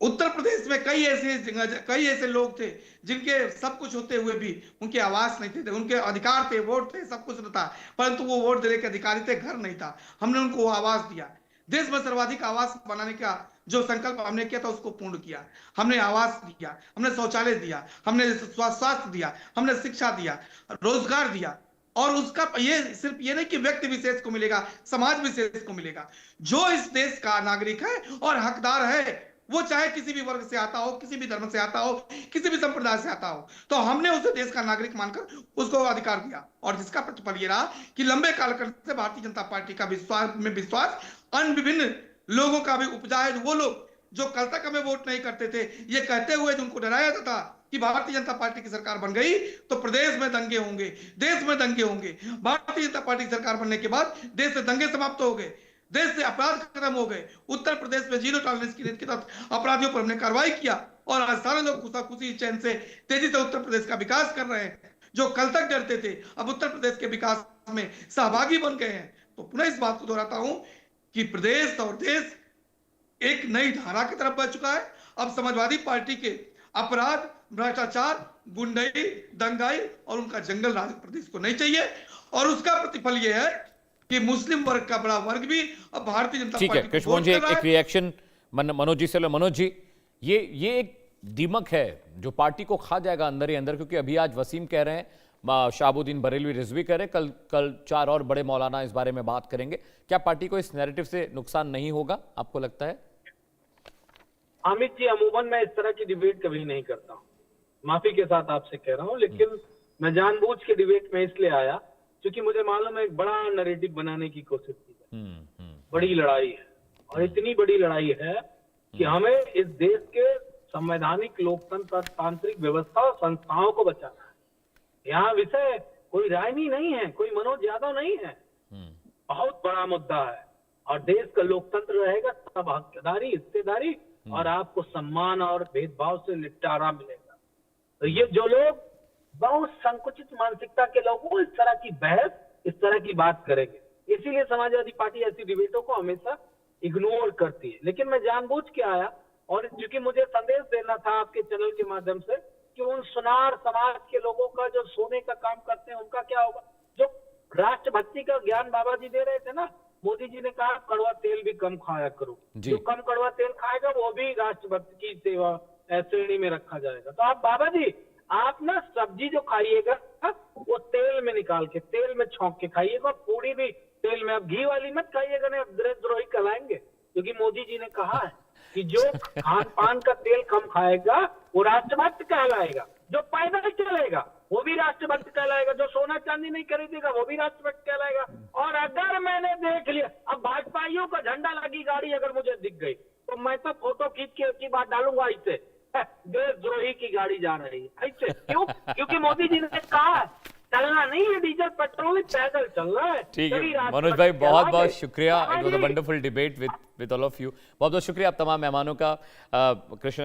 उत्तर प्रदेश में कई ऐसे लोग थे जिनके सब कुछ होते हुए भी उनके आवास नहीं थे, उनके अधिकार थे, वोट थे, सब कुछ था, परंतु वो वोट देने के अधिकारी थे, घर नहीं था। हमने उनको वो आवास दिया। देश में सर्वाधिक आवास बनाने का जो संकल्प हमने किया था, उसको पूर्ण किया। हमने आवास दिया, हमने शौचालय दिया, हमने स्वास्थ्य दिया, हमने शिक्षा दिया, रोजगार दिया। और उसका ये सिर्फ ये नहीं कि व्यक्ति विशेष को मिलेगा, समाज विशेष को मिलेगा। जो इस देश का नागरिक है और हकदार है, वो चाहे किसी भी वर्ग से आता हो, किसी भी धर्म से आता हो, किसी भी संप्रदाय से आता हो, तो हमने उसे देश का नागरिक मानकर उसको अधिकार दिया। और जिसका प्रतिफल ये रहा कि लंबे कालखंड से भारतीय जनता पार्टी का विश्वास अन्य विभिन्न लोगों का भी उपजा है। वो लोग जो कल तक हमें वोट नहीं करते थे, ये कहते हुए उनको डराया जाता था कि भारतीय जनता पार्टी की सरकार बन गई तो प्रदेश में दंगे होंगे, देश में दंगे होंगे। भारतीय जनता पार्टी की सरकार बनने के बाद देश से दंगे समाप्त हो गए, देश से अपराध खत्म हो गए। उत्तर प्रदेश में जीरो टॉलरेंस की नीति के तहत अपराधियों पर हमने कार्रवाई किया और आज सारे लोग खुशी चैन से तेजी से उत्तर प्रदेश का विकास कर रहे हैं। जो कल तक डरते थे, अब उत्तर प्रदेश के विकास में सहभागी बन गए हैं। तो पुनः इस बात को दोहराता हूं कि प्रदेश और देश एक नई धारा की तरफ बढ़ चुका है। अब समाजवादी पार्टी के अपराध, भ्रष्टाचार, गुंडई, दंगाई और उनका जंगल राज प्रदेश को नहीं चाहिए। और उसका प्रतिफल यह है कि मुस्लिम वर्ग का बड़ा वर्ग भी अब भारतीय जनता पार्टी को कृष्ण जी, एक रिएक्शन मनोज जी से लो। मनोज जी, ये एक दीमक है जो पार्टी को खा जाएगा अंदर ही अंदर, क्योंकि अभी आज वसीम कह रहे हैं, शहाबुद्दीन बरेलवी रिजवी कह रहे हैं, कल 4 और बड़े मौलाना इस बारे में बात करेंगे। क्या पार्टी को इस नैरेटिव से नुकसान नहीं होगा, आपको लगता है? अमित जी, अमूमन मैं इस तरह की डिबेट कभी नहीं करता हूँ, माफी के साथ आपसे कह रहा हूँ। लेकिन मैं जानबूझ के डिबेट में इसलिए आया क्योंकि मुझे मालूम है एक बड़ा नैरेटिव बनाने की कोशिश की है। बड़ी लड़ाई है और इतनी बड़ी लड़ाई है कि हमें इस देश के संवैधानिक लोकतंत्र तांत्रिक व्यवस्था और संस्थाओं को बचाना है। यहाँ विषय कोई रायनी नहीं है, कोई मनोज यादव नहीं है, बहुत बड़ा मुद्दा है। और देश का लोकतंत्र रहेगा तब हकदारी, हिस्सेदारी और आपको सम्मान और भेदभाव से निपटारा मिलेगा। तो ये जो लोग बहुत संकुचित मानसिकता के लोग वो इस तरह की बहस, इस तरह की बात करेंगे, इसीलिए समाजवादी पार्टी ऐसी डिबेटों को हमेशा इग्नोर करती है। लेकिन मैं जानबूझ के आया और क्योंकि मुझे संदेश देना था आपके चैनल के माध्यम से कि उन सुनार समाज के लोगों का जो सोने का काम करते हैं उनका क्या होगा। जो राष्ट्रभक्ति का ज्ञान बाबा जी दे रहे थे ना, मोदी जी ने कहा कड़वा तेल भी कम खाया करो, जो कम कड़वा तेल खाएगा वो भी राष्ट्रभक्ति की सेवा श्रेणी में रखा जाएगा। तो आप बाबा जी, आप ना सब्जी जो खाइएगा वो तेल में निकाल के, तेल में छौंक के खाइएगा, पूरी भी तेल में, अब घी वाली मत खाइएगा, नहीं देशद्रोही कहलाएंगे। क्योंकि मोदी जी ने कहा है कि जो खान पान का तेल कम खाएगा वो राष्ट्रभक्त कहलाएगा, जो पैदल चलेगा वो भी राष्ट्रभक्त कहलाएगा, जो सोना चांदी नहीं खरीदेगा वो भी राष्ट्रभक्त कहलाएगा। और अगर मैंने देख लिया, अब भाजपाइयों का झंडा लगी गाड़ी अगर मुझे दिख गई तो मैं तो फोटो खींच के उसकी बात डालूंगा, इससे देशद्रोही की गाड़ी जा रही है ऐसे। क्यों? क्योंकि मोदी जी ने कहा चलना नहीं है डीजल पेट्रोल, पैदल चलना है। ठीक है मनोज भाई, बहुत बहुत शुक्रिया। It was a wonderful debate with all of you. बहुत बहुत शुक्रिया आप तमाम मेहमानों का। कृष्ण